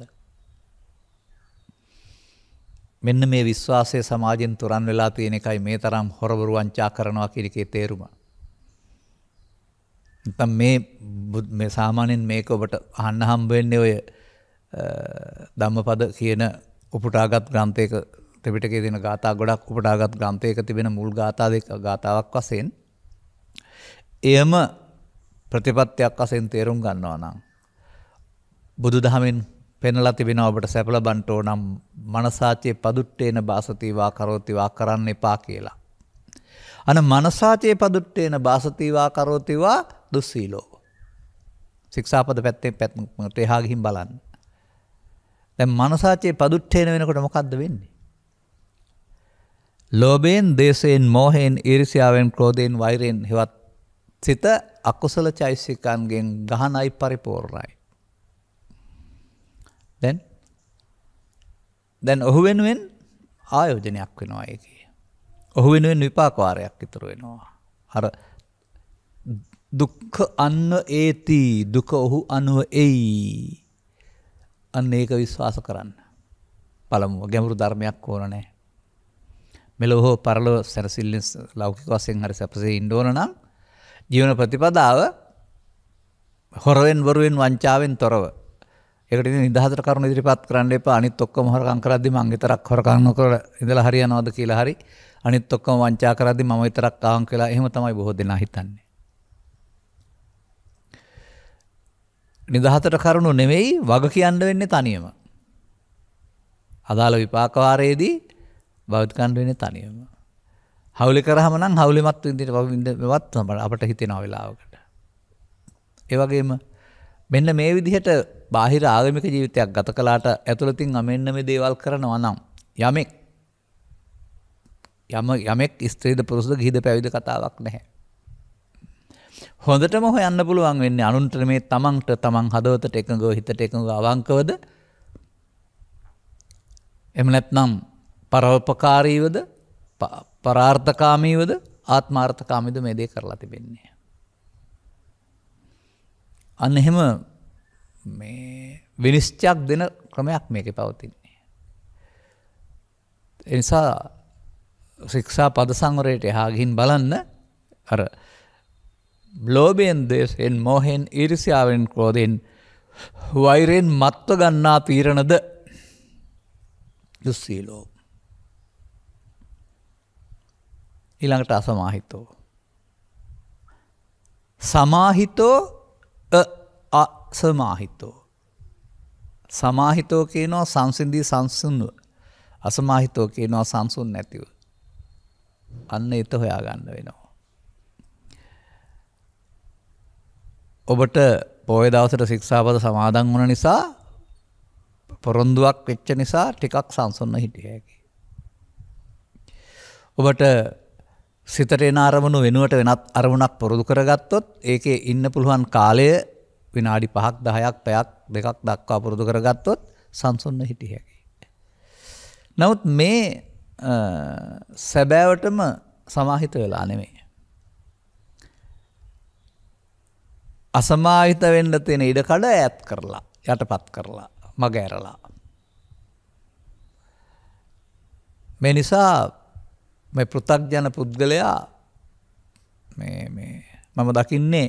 මෙන්න මේ විශ්වාසය සමාජයෙන් තුරන් වෙලා තියෙන එකයි මේ තරම් හොරබරු වංචා කරනවා කියන එකේ තේරුම. නැත්නම් මේ සාමාන්‍යයෙන් මේක ඔබට අහන්න හම්බ වෙන්නේ ඔය ධම්මපද කියන උපුටාගත් ග්‍රන්ථයක ත්‍රිපිටකයේ තියෙන ගාථා ගොඩක් උපුටාගත් ග්‍රන්ථයක තිබෙන මුල් ගාථා දෙක ගාථාවක් වශයෙන් එයම ප්‍රතිපත්තියක් වශයෙන් තේරුම් ගන්නවා නම් බුදුදහමෙන් පෙන්ලා තිබෙනවා ඔබට සැප ලබන්න ඕනම් මනසාචේ පදුට්ටේන බාසතිවා කරෝතිවා කරන්න එපා කියලා. අන මනසාචේ පදුට්ටේන බාසතිවා කරෝතිවා දුස්සීලෝ. ශික්ෂාපද පැත්තෙන් පැත්තට එහා ගිහින් බලන්න. දැන් මනසාචේ පදුට්ටේන වෙනකොට මොකද්ද වෙන්නේ? ලෝභයෙන්, දේශයෙන්, මෝහයෙන්, ඊර්ෂ්‍යාවෙන්, ක්‍රෝධයෙන්, වෛරයෙන් හෙවත් සිත අකුසල චෛසිකයන්ගෙන් ගහනයි පරිපූර්ණයි. දැන් ඔහු වෙනුවෙන් ආයෝජනයක් වෙනවා ඒකේ. ඔහු වෙනුවෙන් විපාක වාරයක් ඉතුරු වෙනවා. අර දුක්ඛ අන්න ඒති දුක ඔහු අනුව එයි. අන්න ඒක විශ්වාස කරන්න. පළමුව ගැඹුරු ධර්මයක් ඕන නැහැ. මෙලොව හෝ පරලොව සැරසිල්ලෙන් ලෞකික වශයෙන් හරි සැපසේ ඉන්න ඕන නම් ජීවන ප්‍රතිපදාව හොරෙන් වරුවෙන් වංචාවෙන් තොරව. ඒකට ඉතින් නිදහසට කරුණු ඉදිරිපත් කරන්න එපා. අනිත් ඔක්කොම හොරකම් කරද්දි මං විතරක් හොරකම් නොකර ඉඳලා හරියනවද කියලා හරි. අනිත් ඔක්කොම වංචා කරද්දි මම විතරක් ආවංක කියලා එහෙම තමයි බොහෝ දෙනා හිතන්නේ. නිදහසට කරුණු නෙවෙයි වග කියන්න වෙන්නේ තනියම. අදාළ විපාක වාරයේදී බෞද්ධ කන්න වෙන්නේ තනියම. හවුලි කරාම නම් හවුලිමත් විඳිනවත් අපට හිතෙනවා වෙලාවකට. ඒ වගේම මෙන්න මේ විදිහට බාහිර ආගමික ජීවිතයක් ගත කළාට ඇතුළතින් මෙන්න මේ දේවල් කරනවා නම් යමෙක් ස්ත්‍රීද පුරුෂද ගිහිද පැවිද කතාවක් නැහැ. හොඳටම හොයන්න පුළුවන් වෙන්නේ අනුන්ට මේ තමන්ට තමන් හදවතට එකඟව හිතට එකඟව අවංකවද එහෙම නැත්නම් පරෝපකාරීවද පරාර්ථකාමීවද ආත්මාර්ථකාමීද මේ දේ කරලා තිබෙන්නේ. අන්න එහෙම මේ විනිශ්චයක් දෙන ක්‍රමයක් මේකේ පවතින්නේ. ඒ නිසා ශික්ෂා පද සංවරයට එහා ගිහින් බලන්න අර ලෝභයෙන්, දේශයෙන්, මෝහයෙන්, ඊර්ෂ්‍යාවෙන්, ක්‍රෝධයෙන්, වෛරයෙන් මත්ව ගන්නා පීරණද දුස්සීලෝ. ඊළඟට අසමාහිතෝ. සමාහිතෝ අසමාහිතෝ. සමාහිතෝ කියනවා සංසිඳී සංසුන්ව. අසමාහිතෝ කියනවා සංසුන් නැතිව. අන්න ඒත හොයාගන්න වෙනවා. ඔබට පොය දවසට ශික්ෂාපද සමාදන් වුණ නිසා පොරොන්දුවක් වෙච්ච නිසා ටිකක් සංසුන්ව හිටිය හැකි. ඔබට සිතට එන අරමුණු වෙනුවට වෙනත් අරමුණක් පුරුදු කරගත්තොත් ඒකේ ඉන්න පුළුවන් කාලය විනාඩි 5ක් 10ක් පැයක් දෙකක් දක්වා පුරුදු කරගත්තොත් සංසුන්ව හිටිය හැකි. නමුත් මේ සැබෑවටම සමාහිත වෙලා නෙමෙයි. අසමාහිත වෙන්න තියෙන ඉඩ කඩ ඈත් කරලා යටපත් කරලා මග ඇරලා. මේ නිසා මේ පෘථග්ජන පුද්ගලයා මම දකින්නේ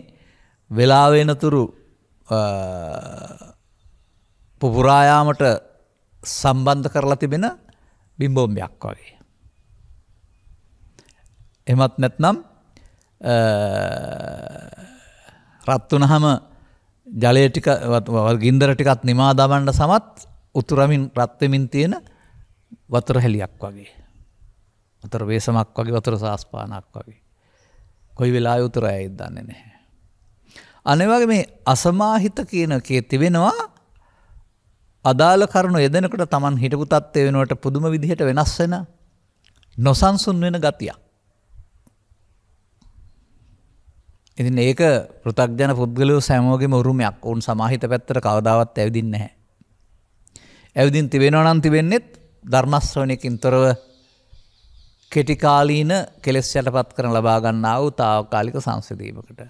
වෙලා වෙනතුරු පුපුරා යාමට සම්බන්ධ කරලා තිබෙන බිම්බෝම්බයක් වගේ. එහෙමත් නැත්නම් රත් වුණාම ජලය ටික ගින්දර ටිකක් නිමා දමන්න සමත් උතුරමින් රත් වෙමින් තියෙන වතුර හැලියක් වගේ. වතුර වේසමක් වගේ වතුර සාස්පානක් වගේ. කොයි වෙලාවෙ උතුර ඇයිද දන්නේ නැහැ. අනේ වගේ මේ අසමාහිත කියන කේ තිබෙනවා අදාළ කරුණු යෙදෙනකොට Taman හිටපු තත්ත්වය වෙනකොට පුදුම විදිහට වෙනස් වෙන නොසන්සුන් වෙන ගතියක්. ඉතින් ඒක පෘථග්ජන පුද්ගලයෝ සෑමෝගෙම උරුමයක්. උන් සමාහිත පැත්තට කවදාවත් ඇවිදින්නේ නැහැ. ඇවිදින් තිබෙනවා නම් තිබෙන්නේත් ධර්ම ශ්‍රවණයකින් තොරව කෙටි කාලීන කෙලෙස් යටපත් කරන ලබා ගන්නා වූ తాවකාලික සංසිඳීමකට.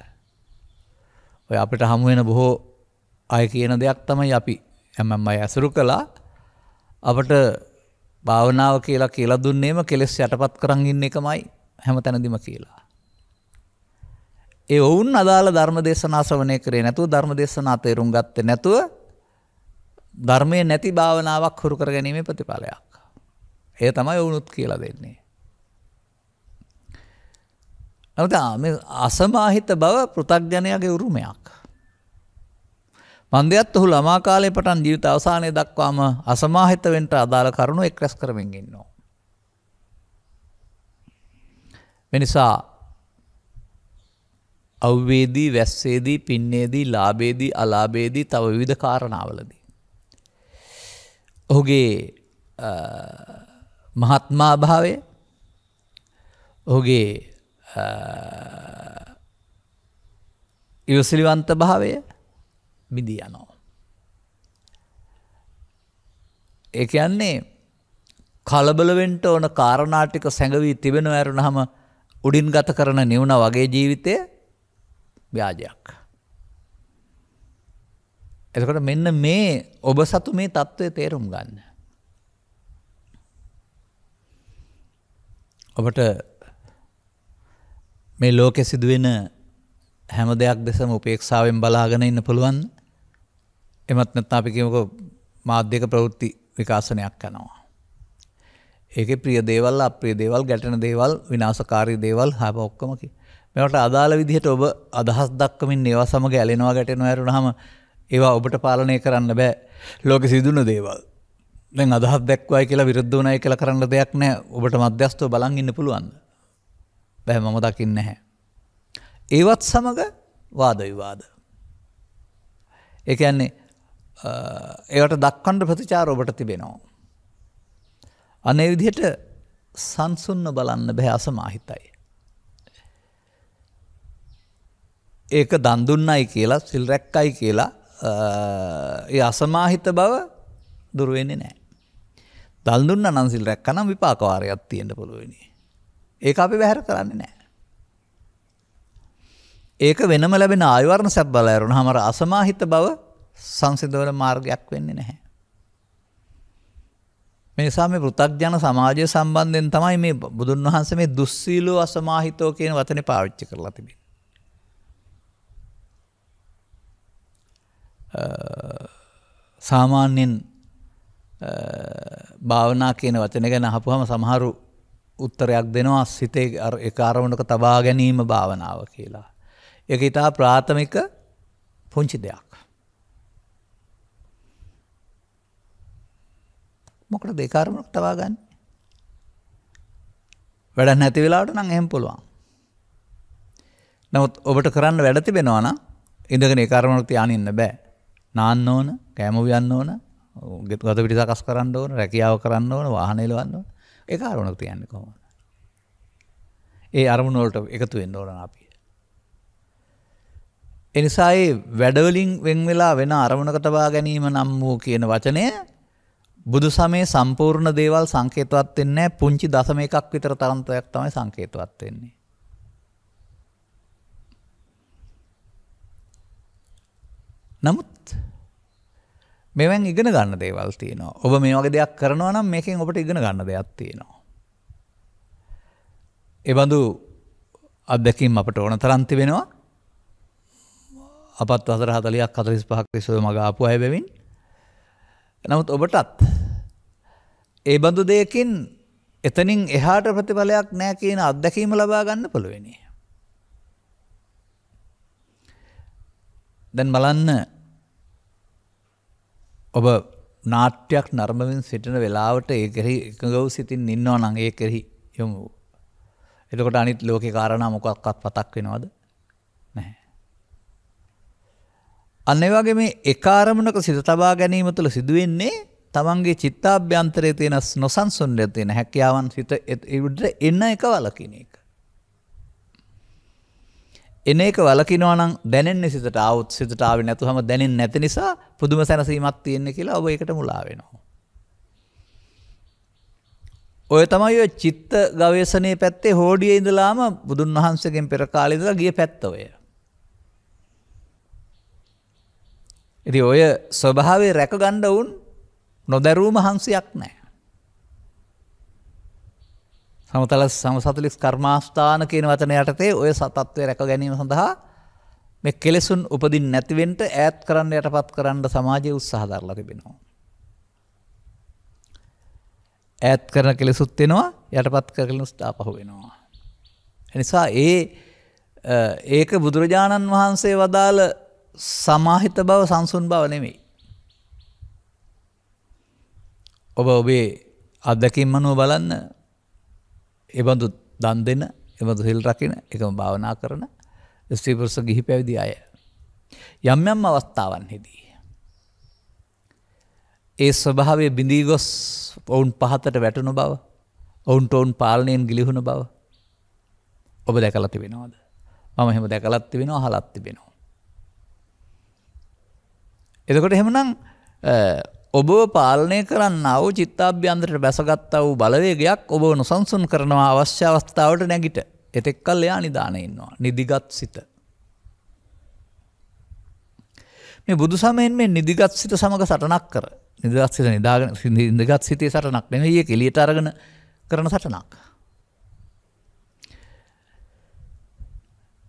ඔය අපිට හමු වෙන බොහෝ අය කියන දෙයක් තමයි අපි හැමම අය අසුරු කළා අපට භාවනාව කියලා දුන්නේම කෙලෙස් යටපත් කරන් ඉන්න එකමයි හැමතැනදීම කියලා. ඒ වුන් අදාළ ධර්ම දේශනා ශ්‍රවණය කරේ නැතුව ධර්ම දේශනා තේරුම් ගත්තේ නැතුව ධර්මයේ නැති භාවනාවක් හුරු කර ගැනීමේ ප්‍රතිඵලයක්. ඒ තමයි වුණුත් කියලා දෙන්නේ. නමුත් මේ අසමාහිත බව පෘථග්ජනයාගේ උරුමයක්. මන්දයත් ඔහු ළමා කාලේ පටන් ජීවිත අවසානයේ දක්වාම අසමාහිත වෙන්න අදාළ කරුණු එක් රැස් කරමින් ඉන්නවා. වෙනසා අවවේදී වැස්සේදී පින්නේදී ලාභේදී අලාභේදී තව විවිධ කාරණාවලදී ඔහුගේ මහත්මා භාවය ඔහුගේ ඉවසිලිවන්ත භාවය බිඳී යනවා. ඒ කියන්නේ කලබල වෙන්න ඕන කාරණා ටික සැඟවී තිබෙනව ඇරුණාම උඩින් ගත කරන නිවුණ වගේ ජීවිතය ව්‍යාජයක්. එතකොට මෙන්න මේ ඔබ සතු මේ தত্ত্বය තේරුම් ගන්න. ඔබට මේ ලෝකෙ සිදුවෙන හැම දෙයක් දෙසම උපේක්ෂාවෙන් බලාගෙන ඉන්න පුළුවන්. එමත් නැත්නම් අපි කියමුකෝ මාධ්‍යක ප්‍රවෘත්ති විකාශනයක් කරනවා. ඒකේ ප්‍රිය දේවල් අප්‍රිය දේවල් ගැටෙන දේවල් විනාශකාරී දේවල් හැම ඔක්කොම මේවට අදාළ විදිහට ඔබ අදහස් දක්වමින් ඒවා සමග ඇලෙනවා ගැටෙනවා ඇරුණාම ඒවා ඔබට පාලනය කරන්න බෑ. ලෝකෙ සිදුන දේවල්. දැන් අදහස් දැක්වයි කියලා විරුද්ධ වුණයි කියලා කරන්න දෙයක් නැහැ. ඔබට මධ්‍යස්ථව බලන් ඉන්න පුළුවන්ද? බෑ මම දකින්නේ නැහැ. ඒවත් සමග වාද විවාද. ඒ කියන්නේ ඒවට දක්වන්න ප්‍රතිචාර ඔබට තිබෙනවා. අනේ විදිහට සංසුන්න බලන්න බෑ අසමාහිතයි. ඒක දන් දුන්නයි කියලා සිල් රැක්කයි කියලා ඒ අසමාහිත බව දුර වෙන්නේ නැහැ. දන් දුන්නා නම් සිල් රැක්කා නම් විපාක වාරයක් තියෙන්න පුළුවන්. ඒක අපි බැහැර කරන්නේ නැහැ. ඒක වෙනම ලැබෙන ආයවර්ණ සැප බල ඇරුණාම අර අසමාහිත බව සංසිඳවන මාර්ගයක් වෙන්නේ නැහැ. මේ නිසා මේ පෘථග්ජන සමාජය සම්බන්ධයෙන් තමයි මේ බුදුන් වහන්සේ මේ දුස්සීලෝ අසමාහිතෝ කියන වචනේ පාවිච්චි කරලා තිබෙන්නේ. සාමාන්‍යයෙන් භාවනා කියන වචන ගැන අහපුවම සමහරු උත්තරයක් දෙනවා සිතේ ඒ කාරණක තබා ගැනීම භාවනාව කියලා. ඒක ඊට ප්‍රාථමික පුංචි දෙයක්. මොකටද ඒ කාරණක තබා ගන්න? වැඩක් නැති වෙලාවට නම් එහෙම පුළුවන්. නමුත් ඔබට කරන්න වැඩ තිබෙනවා නම් ඉඳගෙන ඒ කාරණක තියාගෙන ඉන්න බෑ. නාන්න ඕන, කෑම උයන්න ඕන, ගත පිටි සකස් කරන්න ඕන, රැකියාව කරන්න ඕන, වාහන එලවන්න ඕන. ඒ කාරණක තියන්නේ කොහොමද? ඒ අරමුණ වලට එකතු වෙන්න ඕන අපි. ඒ නිසා ඒ වැඩවලින් වෙන් වෙලා වෙන අරමුණක තබා ගැනීම නම් වූ කියන වචනය බුදු සමයේ සම්පූර්ණ දේවල් සංකේතවත් වෙන්නේ නැහැ. පුංචි දශම එකක් විතර තරන්තයක් තමයි සංකේතවත් වෙන්නේ. නමුත් මෙවෙන් ඉගෙන ගන්න දේවල් තියෙනවා. ඔබ මේ වගේ දෙයක් කරනවා නම් මේකෙන් ඔබට ඉගෙන ගන්න දෙයක් තියෙනවා. ඒ බඳු අත්දැකීම් අපට ඕන තරම් තිබෙනවා. අපත් වසර 40ක් 45ක් තිස්සේ මග ආපු අය බැවින්. නමුත් ඔබටත් ඒ බඳු දෙයකින් එතනින් එහාට ප්‍රතිඵලයක් නැහැ කියන අත්දැකීම ලබා ගන්න පුළුවන්. දැන් බලන්න ඔබ නාට්‍යයක් නරඹමින් සිටින වෙලාවට ඒ කෙරෙහි එකඟව සිටින් ඉන්නවා නම් ඒ කෙරෙහි යමු. එතකොට අනිත් ලෝකේ කාරණා මොකක්වත් පතක් වෙනවද? නැහැ. අන්න ඒ වගේ මේ එක ආරමුණක සිත තබා ගැනීම තුළ සිදුවෙන්නේ තමන්ගේ චිත්තාභ්‍යන්තරයේ තියෙන නොසන්සුන්ව තියෙන හැකියාවන් සිත ඉදිරියට එන එක වලකින එක. එන එක වලකිනවා නම් දැනෙන්නේ සිතට ආවොත් සිතට ආවේ නැතුවම දැනෙන්නේ නැති නිසා පුදුම සැනසීමක් තියෙන්නේ කියලා ඔබ ඒකට මුලා වෙනවා. ඔය තමයි ඔය චිත්ත ගවේෂණයේ පැත්තේ හෝඩියේ ඉඳලාම බුදුන් වහන්සේගෙන් පෙර කාලේ ඉඳලා ගිය පැත්ත ඔය. ඉතින් ඔය ස්වභාවය රැක ගන්න උන් නොදරුවම හංසියක් නැහැ. සමතල සමසතලිස් කර්මාස්ථාන කියන වචන යටතේ ඔය තත්ත්වය රැක ගැනීම සඳහා මේ කෙලෙසුන් උපදින්න නැති වෙන්න ඈත් කරන්න යටපත් කරන්න සමාජයේ උත්සාහ දරලා තිබෙනවා. ඈත් කරන කෙලෙසුත් වෙනවා යටපත් කරන ස්ථාපහ වෙනවා. එනිසා ඒක බුදුරජාණන් වහන්සේ වදාළ සමාහිත බව සංසුන් බව නෙමෙයි. ඔබ ඔබේ අත්දැකීම් අනුව බලන්න එබඳු දන් දෙන, එබඳු සිල් රකින, එකම භාවනා කරන ස්ත්‍රී පුරුෂ ගිහි පැවිදි අය යම් යම් අවස්ථාවන්හිදී ඒ ස්වභාවයේ බිඳී ගොස් ඔවුන් පහතට වැටුණු බව, ඔවුන්ට ඔවුන් පාලනයෙන් ගිලිහුණු බව ඔබ දැකලා තිබෙනවද? මම එහෙම දැකලත් තිබෙනවා, අහලත් තිබෙනවා. එතකොට එහෙමනම් ඔබව පාලනය කරන්නා වූ චිත්තාභ්‍යන්තරයට බැසගත්තා වූ බලවේගයක් ඔබව නොසන්සුන් කරනවා අවශ්‍ය අවස්ථාවට නැගිට. එතෙක් කල් එයා නිදානේ ඉන්නවා. නිදිගත් සිත. මේ බුදු සමයෙන් මේ නිදිගත් සිත සමග සටනක් කර. නිදිගත් සිත නිදාගෙන නිදිගත් සිතේ සටනක් නෙමෙයි ඒක එළියට අරගෙන කරන සටනක්.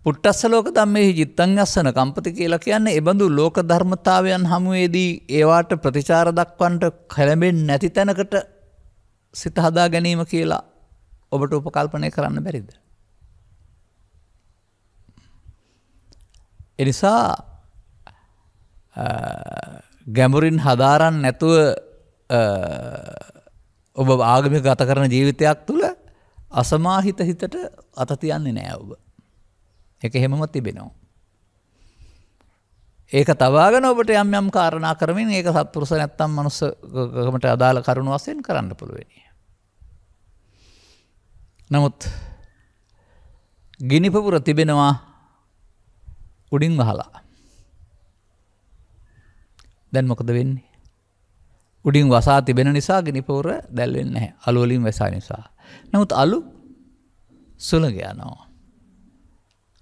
පුට්ටස්ස ලෝක ධම්මේහි චිත්තං යස්සන කම්පති කියලා කියන්නේ එබඳු ලෝක ධර්මතාවයන් හමුවේදී ඒවාට ප්‍රතිචාර දක්වන්නට කැළඹෙන්නේ නැති තැනකට සිත හදා ගැනීම කියලා ඔබට උපකල්පනය කරන්න බැරිද? එනිසා ගැඹුරින් හදාරන්න නැතුව ඔබ ආගමික ගත කරන ජීවිතයක් තුළ අසමාහිත හිතට අත තියන්නේ නෑ ඔබ. ඒක හැමම තිබෙනවා. ඒක තවාගෙන ඔබට යම් යම් කාරණා කරමින් ඒක සත්පුරුෂ නැත්තම් මනුස්සකමට අදාළ කරුණු වශයෙන් කරන්න පුළුවන්. නමුත් ගිනි පුපුර තිබෙනවා උඩින් වහලා. දැන් මොකද වෙන්නේ? උඩින් වසා තිබෙන නිසා ගිනි පුපුර දැල් වෙන්නේ නැහැ. අලු වලින් වසා නිසා. නමුත් අලු සුළඟ යනවා.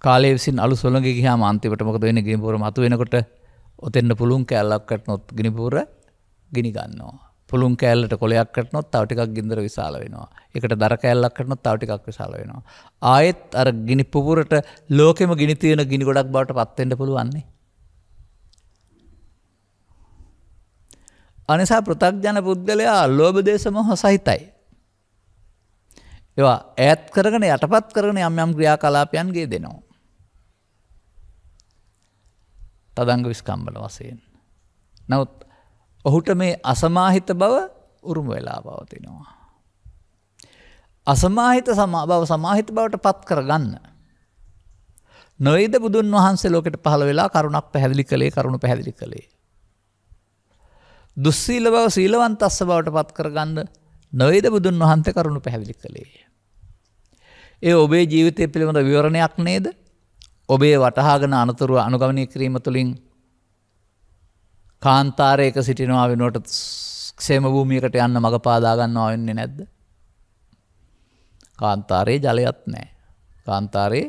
කාලයේ විසින් අලු සොළඟ ගියාම අන්තිමට මොකද වෙන්නේ? ගිනි පුපුර මතු වෙනකොට ඔතෙන්න පුළුන් කෑල්ලක් කටනොත් ගිනි පුපුර ගිනි ගන්නවා. පුළුන් කෑල්ලට කොලයක් කටනොත් තව ටිකක් ගින්දර විශාල වෙනවා. ඒකට දර කෑල්ලක් කටනොත් තව ටිකක් විශාල වෙනවා. ආයෙත් අර ගිනි පුපුරට ලෝකෙම ගිනි තියෙන ගිනි ගොඩක් බවට පත් වෙන්න පුළුවන් නේ. අනිසා පෘථග්ජන පුද්ගලයා ලෝභ දේශ මොහ සහිතයි. ඒවා ඈත් කරගෙන යටපත් කරගෙන යම් යම් ක්‍රියාකලාපයන්ගේ දෙනවා. තදංග විස්කම්බල වශයෙන්. නමුත් ඔහුට මේ අසමාහිත බව උරුම වෙලා පවතිනවා. අසමාහිත බව සමාහිත බවට පත් කරගන්න නොවේද බුදුන් වහන්සේ ලෝකෙට පහළ වෙලා කරුණක් පැහැදිලි කළේ, කරුණ පැහැදිලි කළේ. දුස්සීල බව සීලවන්තස්ස බවට පත් කරගන්න නොවේද බුදුන් වහන්සේ කරුණ පැහැදිලි කළේ. ඒ ඔබේ ජීවිතය පිළිබඳ විවරණයක් නේද? ඔබේ වටහාගෙන අනතුරු අනුගමනය කිරීම තුළින් කාන්තාරයක සිටිනවා වෙනුවට ක්ෂේම භූමියකට යන්න මඟ පාදා ගන්නවා වෙන්නේ නැද්ද? කාන්තාරයේ ජලයක් නැහැ. කාන්තාරයේ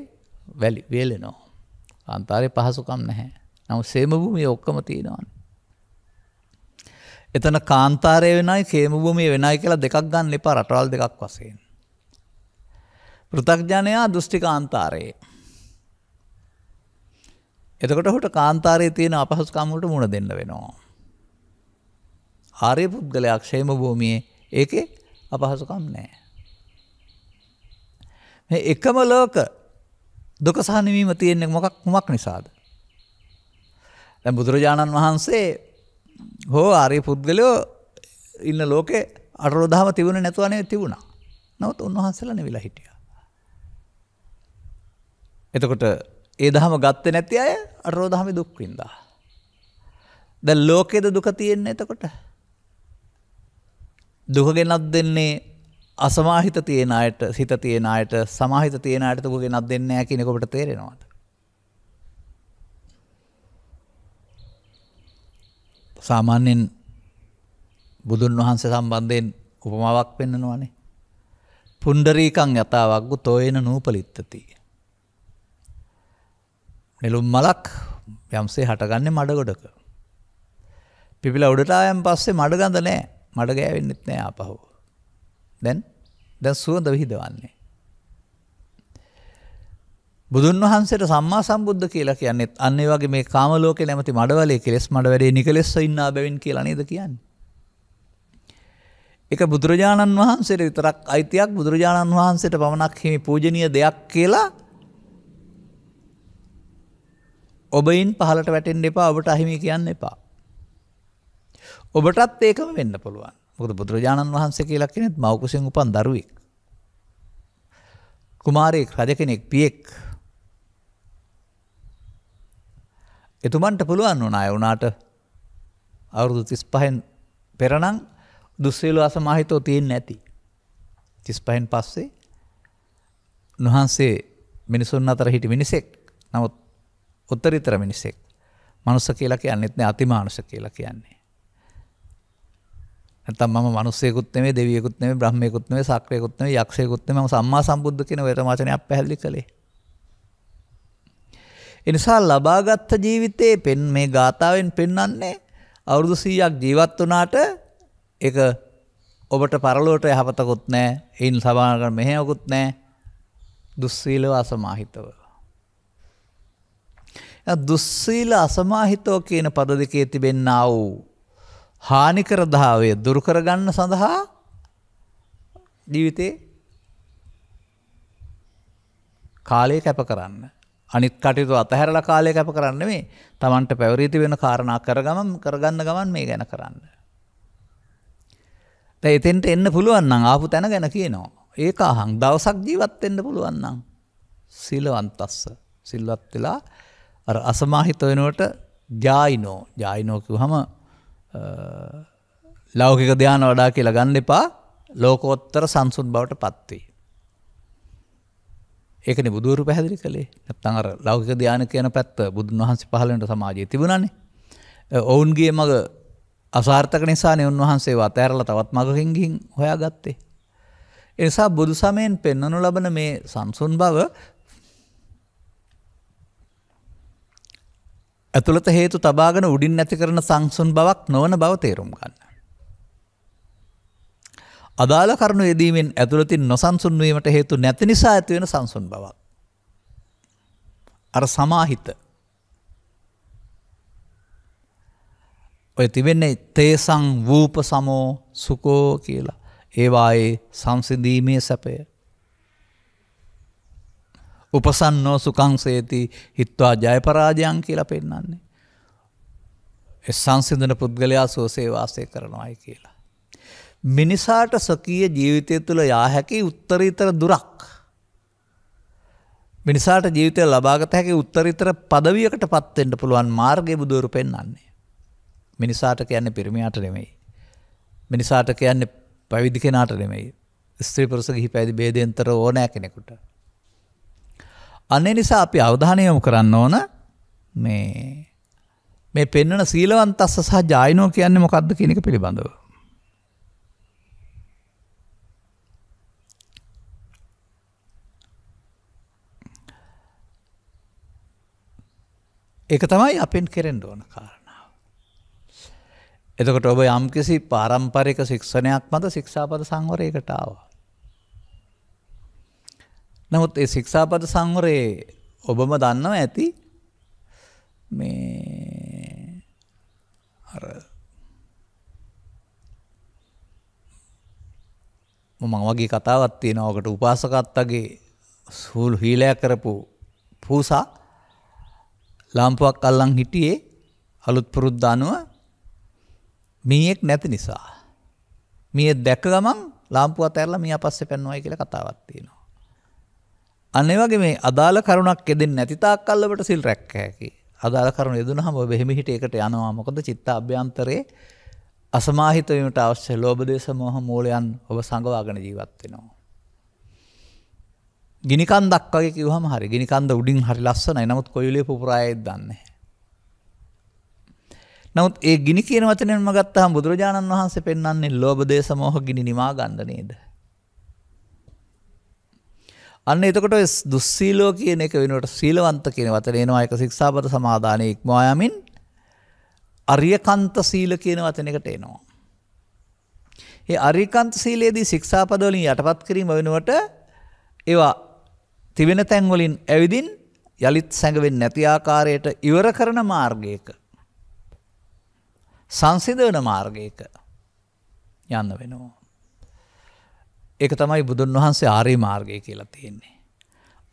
වේලෙනවා. කාන්තාරයේ පහසුකම් නැහැ. නමුත් ක්ෂේම භූමිය ඔක්කොම තියෙනවානේ. එතන කාන්තාරය වෙනයි ක්ෂේම භූමිය වෙනයි කියලා දෙකක් ගන්න එපා රටවල් දෙකක් වශයෙන්. පෘථග්ජනයා දෘෂ්ටි කාන්තාරයේ. එතකොට ඔහුට කාන්තාරයේ තියෙන අපහසුකම් වලට මුහුණ දෙන්න වෙනවා. ආර්ය පුද්ගලයා ක්ෂේම භූමියේ ඒකේ අපහසුකම් නැහැ. මේ එකම ලෝක දුක සහ නිවීම තියෙන්නේ මොකක් නිසාද? දැන් බුදුරජාණන් වහන්සේ හෝ ආර්ය පුද්ගලයෝ ඉන්න ලෝකේ අටලොව දහම තිබුණේ නැතුව නෙවෙයි තිබුණා. නමුත් උන්වහන්සේලා නෙවිලා හිටියා. එතකොට ඒ දහම ගත්තේ නැති අය අටලොව දහමේ දුක් විඳා. දැන් ලෝකේද දුක තියෙන්නේ එතකොට? දුක ගෙනත් දෙන්නේ අසමාහිත තියෙන අයට, සිත තියෙන අයට, සමාහිත තියෙන අයට දුක ගෙනත් දෙන්නේ නැහැ කියන එක ඔබට තේරෙනවද? සාමාන්‍යයෙන් බුදුන් වහන්සේ සම්බන්ධයෙන් උපමාවක් පෙන්නනවානේ. පුණ්ඩරීකං යතා වග්ගු තෝයන නූපලිත්තති. නෙළුම් මලක් යම්සේ හටගන්නේ මඩ ගොඩක. පිපිලා උඩට ආයන් පස්සේ මඩ ගඳ නැහැ. මඩ ගෑවෙන්නෙත් නැහැ ආපහු. දැන් දැන් සුවඳ විහිදවන්නේ. බුදුන් වහන්සේට සම්මා සම්බුද්ධ කියලා කියන්නේ අන්න ඒ වගේ මේ කාම ලෝකේ නැමැති මඩවලේ කෙලෙස් මඩ වැඩේ නිකලෙස්ව ඉන්නා බැවින් කියලා නේද කියන්නේ. ඒක බුදුරජාණන් වහන්සේට විතරක් අයිතියක්, බුදුරජාණන් වහන්සේට පමණක් හිමි පූජනීය දෙයක් කියලා ඔබයින් පහලට වැටෙන්න එපා, ඔබට අහිමි කියන්න එපා. ඔබටත් ඒකම වෙන්න පුළුවන්. මොකද බුදුරජාණන් වහන්සේ කියලා කෙනෙක් මව් කුසෙන් උපන් දරුවෙක්. කුමාරයෙක්, රජ කෙනෙක්, පියෙක්. එතුමන්ට පුළුවන් වුණා ඒ වුණාට අවුරුදු 35න් පෙර නම් දුස්සීල අසමාහිතව තියෙන්නේ නැති. 35න් පස්සේ උන්වහන්සේ මිනිසුන් අතර හිටි මිනිසෙක්. නමුත් උත්තරීතර මිනිසෙක්. මනුස්ස කියලා කියන්නේත් නෑ, අතිමානුෂ කියලා කියන්නේ. නැත්නම් මම මිනිස්සෙකුත් නෙමෙයි, දෙවියෙකුත් නෙමෙයි, බ්‍රහ්මයෙකුත් නෙමෙයි, සක්‍රයෙකුත් නෙමෙයි, යක්ෂයෙකුත් නෙමෙයි, මම සම්මා සම්බුද්ධ කියන වචනයක් පැහැදිලි කළේ. ඒ නිසා ලබාගත් ජීවිතේ මේ ගාථාවෙන් පෙන්වන්නේ අවුරුදු 100ක් ජීවත් වුණාට ඒක ඔබට පරලෝකට යහපතකුත් නැහැ, ඒන් සබාවකට මෙහෙයකුත් නැහැ, දුස්සීලව අසමාහිතව. දුස්සීල අසමාහිතව කියන පද දෙකේ තිබෙනා වූ හානිකර භාවය දුරු කරගන්න සඳහා ජීවිතේ කාලය කැප කරන්න. අනිත් කටයුතු අතහැරලා කාලය කැප කරන්න නෙමෙයි. Tamanට පැවරීති වෙන කාරණා කරගන්න ගමන් මේ ගැන කරන්න. දැන් එතෙන්ට එන්න පුළුවන් නම් ආපු තැන ගැන කියනවා. ඒක අහං දවසක් ජීවත් වෙන්න පුළුවන් නම් සීලවන්තස්ස. සිල්වත් වෙලා අර අසමාහිත වෙනකොට ජායිනෝ කිව්වම ලෞකික ධානය වඩා කියලා ගන්න එපා. ලෝකෝත්තර සංසුන් බවට පත් වෙයි. ඒකනේ බුදුවරු පැහැදිලි කළේ. නැත්නම් අර ලෞකික ධානය කියන පැත්ත බුදුන් වහන්සේ පහළ වෙන සමාජයේ තිබුණානේ. ඔවුන්ගේ මග අසාර්ථක නිසානේ උන්වහන්සේව අතහැරලා තවත් මගකින් ගිහින් හොයාගත්තේ. ඒ නිසා බුදු සමයෙන් පෙන්වනු ලබන මේ සංසුන් බව ඇතුළත හේතු තබාගෙන උඩින් නැති කරන සංසුන් බවක් නොවන බව තේරුම් ගන්න. අදාළ කරුණු යෙදීමෙන් ඇතුළතින් නොසන්සුන් වීමට හේතු නැති නිසා ඇති වෙන සංසුන් බවක්. අර සමාහිත. ඔය තිබෙන්නේ තේසං වූප සමෝ සුකෝ කියලා. ඒවායේ සංසිඳීමේ සැපය. උපසන්නෝ සුඛං සේති හිත්වා ජය පරාජයං කියලා පෙන්නන්නේ. ඒ සංසිඳන පුද්ගලයා සෝසේ වාසය කරනවායි කියලා. මිනිසාට සකීය ජීවිතය තුළ යා හැකි උත්තරීතර දුරක්. මිනිසාට ජීවිතය ලබාගත හැකි උත්තරීතර පදවියකට පත් වෙන්න පුළුවන් මාර්ගය බුදුවරු පෙන්වන්නේ. මිනිසාට කියන්නේ පිරිමියාට නෙමෙයි. මිනිසාට කියන්නේ පැවිදි කෙනාට නෙමෙයි. ස්ත්‍රී පුරුෂ ගිහි පැවිදි ભેදෙන්තර ඕනෑ කෙනෙකුට. අනේ නිසා අපි අවධානය යොමු කරන්න ඕන මේ පෙන්වන සීලවන්තස්ස සහ ජායනෝ කියන්නේ මොකක්ද කියන එක පිළිබඳව. ඒක තමයි අපෙන් කෙරෙන්න ඕන කාරණාව. එතකොට ඔබ යම්කිසි පාරම්පරික ශික්ෂණයක් මත ශික්ෂාපද සංවරයකට ආවා. නමුත් ඒ ශික්ෂාපද සංවරයේ ඔබම දන්නව ඇති මේ අර මම වගේ කතාවක් තියෙනවා. ඔකට උපාසකත්තගේ සූල් හීලයක් කරපු පූසා ලාම්පුවක් අල්ලන් හිටියේ අලුත් පුරුද්ද අනුව මීයක් නැති නිසා. මීය දැක්ක ගමන් ලාම්පුව අතහැරලා මීයා පස්සේ පැනනවායි කියලා කතාවක් තියෙනවා. අන්න ඒ වගේ මේ අදාළ කරුණක් යෙදෙන්නේ නැති තාක් කල් ඔබට සිල් රැක්ක හැකි. අදාළ කරුණ යෙදුනහම ඔබ එහෙම හිට ඒකට යනවා. මොකද චිත්ත අභ්‍යන්තරේ අසමාහිත වීමට අවශ්‍ය ලෝභ දේශ මොහ මූලයන් ඔබ සංගවාගෙන ජීවත් වෙනවා. ගිනි කන්දක් වගේ කිව්වම හරි. ගිනි කන්ද උඩින් හරි ලස්සනයි. නමුත් කොයිලේ පුපුරායෙත් දන්නේ නැහැ. නමුත් ඒ ගිනි කියන වචනයෙන්ම ගත්තාම බුදුරජාණන් වහන්සේ පෙන්වන්නේ ලෝභ දේශ මොහ ගිනි නිමා ගන්න නේද? අන්න එතකොට දුස්සීලෝ කියන එක වෙනුවට සීලවන්ත කියන වචනේ එනවා. ඒක ශික්ෂාපද සමාදානයේ ඉක්මවා යමින් අරියකන්ත සීල කියන වචනයකට එනවා. ඒ අරිකාන්ත සීලයේදී ශික්ෂාපද වලින් යටපත් කිරීම වෙනුවට ඒවා තිබෙන තැන් වලින් ඇවිදින් යලිත් සැඟවෙන්නේ නැති ආකාරයට ඉවර කරන මාර්ගයක සංසිඳවන මාර්ගයක යන්න වෙනවා. ඒක තමයි බුදුන් වහන්සේ ආර්ය මාර්ගය කියලා තියෙන්නේ.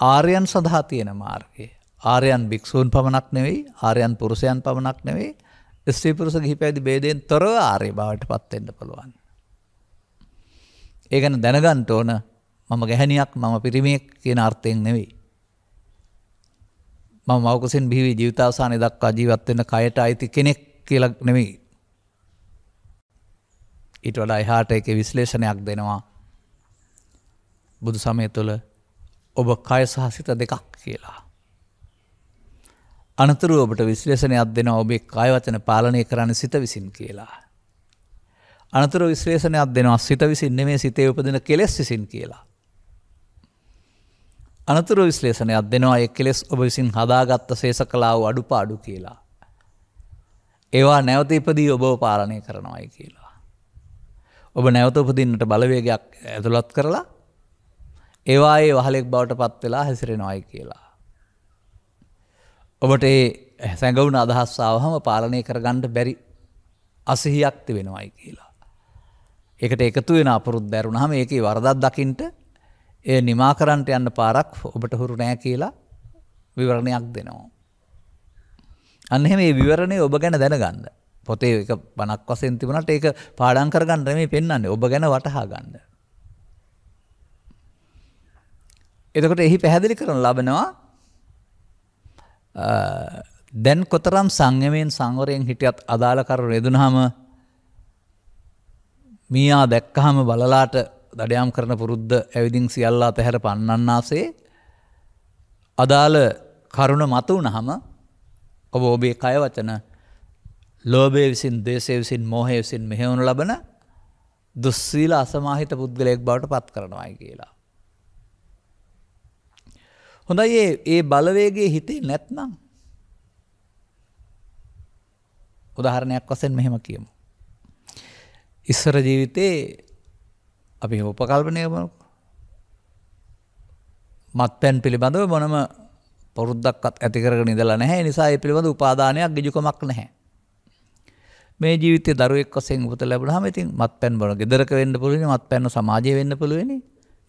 ආර්යයන් සඳහා තියෙන මාර්ගය. ආර්යයන් භික්ෂූන් පමණක් නෙවෙයි, ආර්යයන් පුරුෂයන් පමණක් නෙවෙයි, ස්ත්‍රී පුරුෂ ගිහි පැවිදි ભેදයෙන් තොරව ආර්ය භාවයට පත් වෙන්න පුළුවන්. ඒ ගැන දැනගන්න ඕන මම ගැහණියක් මම පිරිමියෙක් කියන අර්ථයෙන් නෙවෙයි. මම මවකුසින් බිහි ජීවිතාවසානයේ දක්වා ජීවත් වෙන්න කයට අයිති කෙනෙක් කියලා නෙවෙයි. ඊට වඩා එහාට ඒකේ විශ්ලේෂණයක් දෙනවා. බුදු සමය තුළ ඔබ කය සහ සිත දෙකක් කියලා. අනතුරුව ඔබට විශ්ලේෂණයක් දෙනවා ඔබේ කය වචන පාලනය කරන්නේ සිත විසින් කියලා. අනතුරුව විශ්ලේෂණයක් දෙනවා සිත විසින් නෙමෙයි සිතේ උපදින කෙලෙස් විසින් කියලා. අනතුරුව විශ්ලේෂණයක් දෙනවා ඒ කෙලෙස් ඔබ විසින් හදාගත්ත ශේෂ කළා වූ අඩුපාඩු කියලා. ඒවා නැවත ඉපදී ඔබව පාලනය කරනවායි කියලා. ඔබ නැවත උපදින්නට බලවේගයක් ඇතුළත් කරලා ඒවායේ වහලෙක් බවට පත් වෙලා හැසිරෙනවායි කියලා. ඔබට ඒ සැඟවුණ අදහස් ආවහම පාලනය කරගන්න බැරි අසහියක් තිබෙනවායි කියලා. ඒකට එකතු වෙන අපුරුද්ද ඇරුණාම ඒකේ වරදක් දකින්න ඒ නිමා කරන්නට යන්න පාරක් ඔබට හුරු නෑ කියලා විවරණයක් දෙනවා. අන්න එහෙම මේ විවරණය ඔබ ගැන දැනගන්න. පොතේ එක බණක් වශයෙන් තිබුණාට ඒක පාඩම් කරගන්න නෙමෙයි පෙන්වන්නේ ඔබ ගැන වටහා ගන්න. එතකොට එහි පැහැදිලි කරන ලබනවා දැන් කොතරම් සංයමයෙන් සංවරයෙන් හිටියත් අදාළ කරුණු යෙදුනහම මීයා දැක්කහම බලලාට දඩයම් කරන පුරුද්ද ඇවිදින් සියල්ලා අතහැර පන්නන්නාසේ අදාළ කරුණ මත වුණහම ඔබ ඔබේ කය වචන ලෝභය විසින්, ද්වේෂය විසින්, මෝහය විසින් මෙහෙවනු ලබන දුස්සීල අසමාහිත පුද්ගලයෙක් බවට පත් කරනවායි කියලා. හොඳයි ඒ බලවේගයේ හිතේ නැත්නම් උදාහරණයක් වශයෙන් මෙහෙම කියමු. ඉස්සර ජීවිතේ අපි උපකල්පනය කරමු. මත්පැන් පිළිබඳව මොනම පොරුද්දක්වත් ඇති කරගෙන ඉඳලා නැහැ. ඒ නිසා ඒ පිළිබඳ උපාදානයක් ගිජුකමක් නැහැ. මේ ජීවිතයේ දරුවෙක් වශයෙන් උපත ලැබුණාම ඉතින් මත්පැන් බොන ගෙදරක වෙන්න පුළුවන්, මත්පැන් සමාජයේ වෙන්න පුළුවන්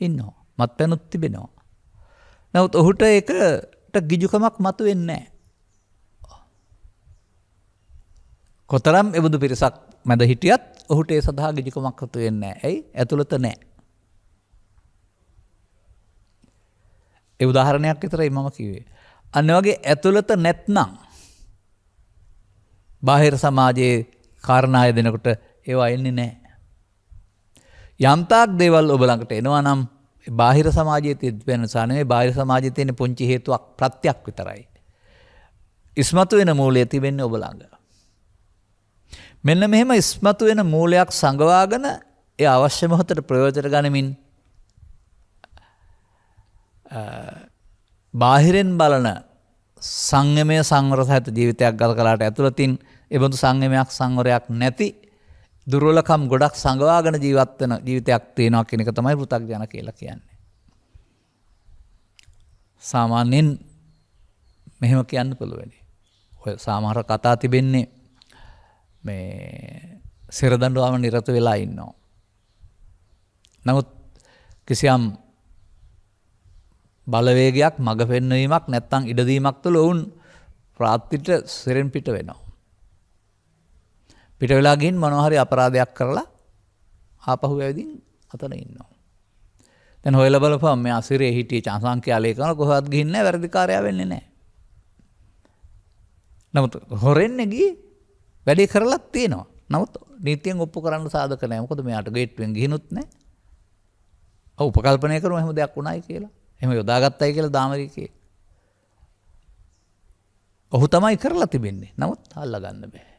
ඉන්නවා. මත්පැනුත් තිබෙනවා. නමුත් ඔහුට ඒකට ගිජුකමක් මතුවෙන්නේ නැහැ. කොතරම් එබඳු පිරිසක් මැද හිටියත් ඔහුට ඒ සඳහා ගිජුකමක් මතුවෙන්නේ නැහැ. ඇයි? ඇතුළත නැහැ. ඒ උදාහරණයක් විතරයි මම කිව්වේ. අන්න වගේ ඇතුළත නැත්නම් බාහිර සමාජයේ කාරණාය දෙනකොට ඒවා එන්නේ නැහැ. යම්තාක් දේවල් ඔබ ළඟට එනවා නම් බාහිර සමාජයේ තිබෙන නිසා නෙවෙයි, බාහිර සමාජයේ තියෙන පුංචි හේතුවක් ප්‍රත්‍යක් විතරයි. ඉස්මතු වෙන මූලය තිබෙන්නේ ඔබ ළඟ. මෙන්න මෙහෙම ඉස්මතු වෙන මූලයක් සංගවාගෙන ඒ අවශ්‍ය මොහොතට ප්‍රයෝජන ගනිමින් බාහිරෙන් බලන සංයමය සංවර සහිත ජීවිතයක් ගත කළාට ඇතුළතින් එබඳු සංයමයක් සංවරයක් නැති දුර්වලකම් ගොඩක් සංගවාගෙන ජීවත් වෙන ජීවිතයක් තියෙනවා කියන එක තමයි පෘථග්ජන කියලා කියන්නේ. සාමාන්‍යයෙන් මෙහෙම කියන්න පුළුවන්. ඔය සමහර කතා තිබෙන්නේ මේ සිරදඬුවම නිරත වෙලා ඉන්නවා. නමුත් කිසියම් බලවේගයක් මඟ පෙන්වීමක් නැත්නම් ඉඩදීමක් තුළ වුන් ප්‍රාත්‍තිට සිරෙන් පිට වෙනවා. පිට වෙලා ගින් මොනවා හරි අපරාධයක් කරලා ආපහු ඇවිදින් අතන ඉන්නවා. දැන් හොයලා බලපුවම මේ අසිරේ හිටියේ චාසංඛ්‍යාලේ කරන කොහොමවත් ගිහින් නැහැ, වැඩිකාරයා වෙන්නේ නැහැ. නමුත් හොරෙන්නේ ගියේ වැඩේ කරලත් තියෙනවා. නමුත් නීතියෙන් ඔප්පු කරන්න සාධක නැහැ. මොකද මෙයාට ගේට්ටුවෙන් ගිහිනුත් නැහැ. උපකල්පනය කරමු එහෙම දෙයක් වුණායි කියලා. එහෙම යොදාගත්තයි කියලා දාමරිකේ. ඔහු තමයි කරලා තිබෙන්නේ. නමුත් අල්ලගන්න බෑ.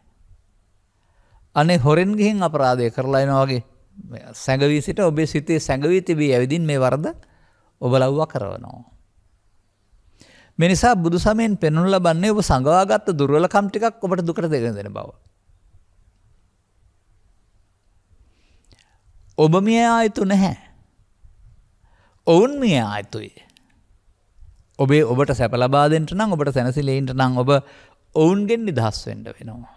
අනේ හොරෙන් ගිහින් අපරාධය කරලා එනවා වගේ සැඟවී සිට ඔබේ සිතේ සැඟවී තිබී ඇවිදින් මේ වරද ඔබ ලව්වා කරනවා. මේ නිසා බුදු සමයෙන් පෙන්වනු ලබන්නේ ඔබ සංගවාගත්ත දුර්වලකම් ටිකක් ඔබට දුකට දෙගෙන දෙන බව. ඔබ මිය ආයුතු නැහැ. ඔවුන් මිය ආයුතුයි. ඔබට සැප ලබා දෙන්න නම් ඔබට සැනසෙල්ල ඉන්න නම් ඔබ ඔවුන්ගෙන් නිදහස් වෙන්න වෙනවා.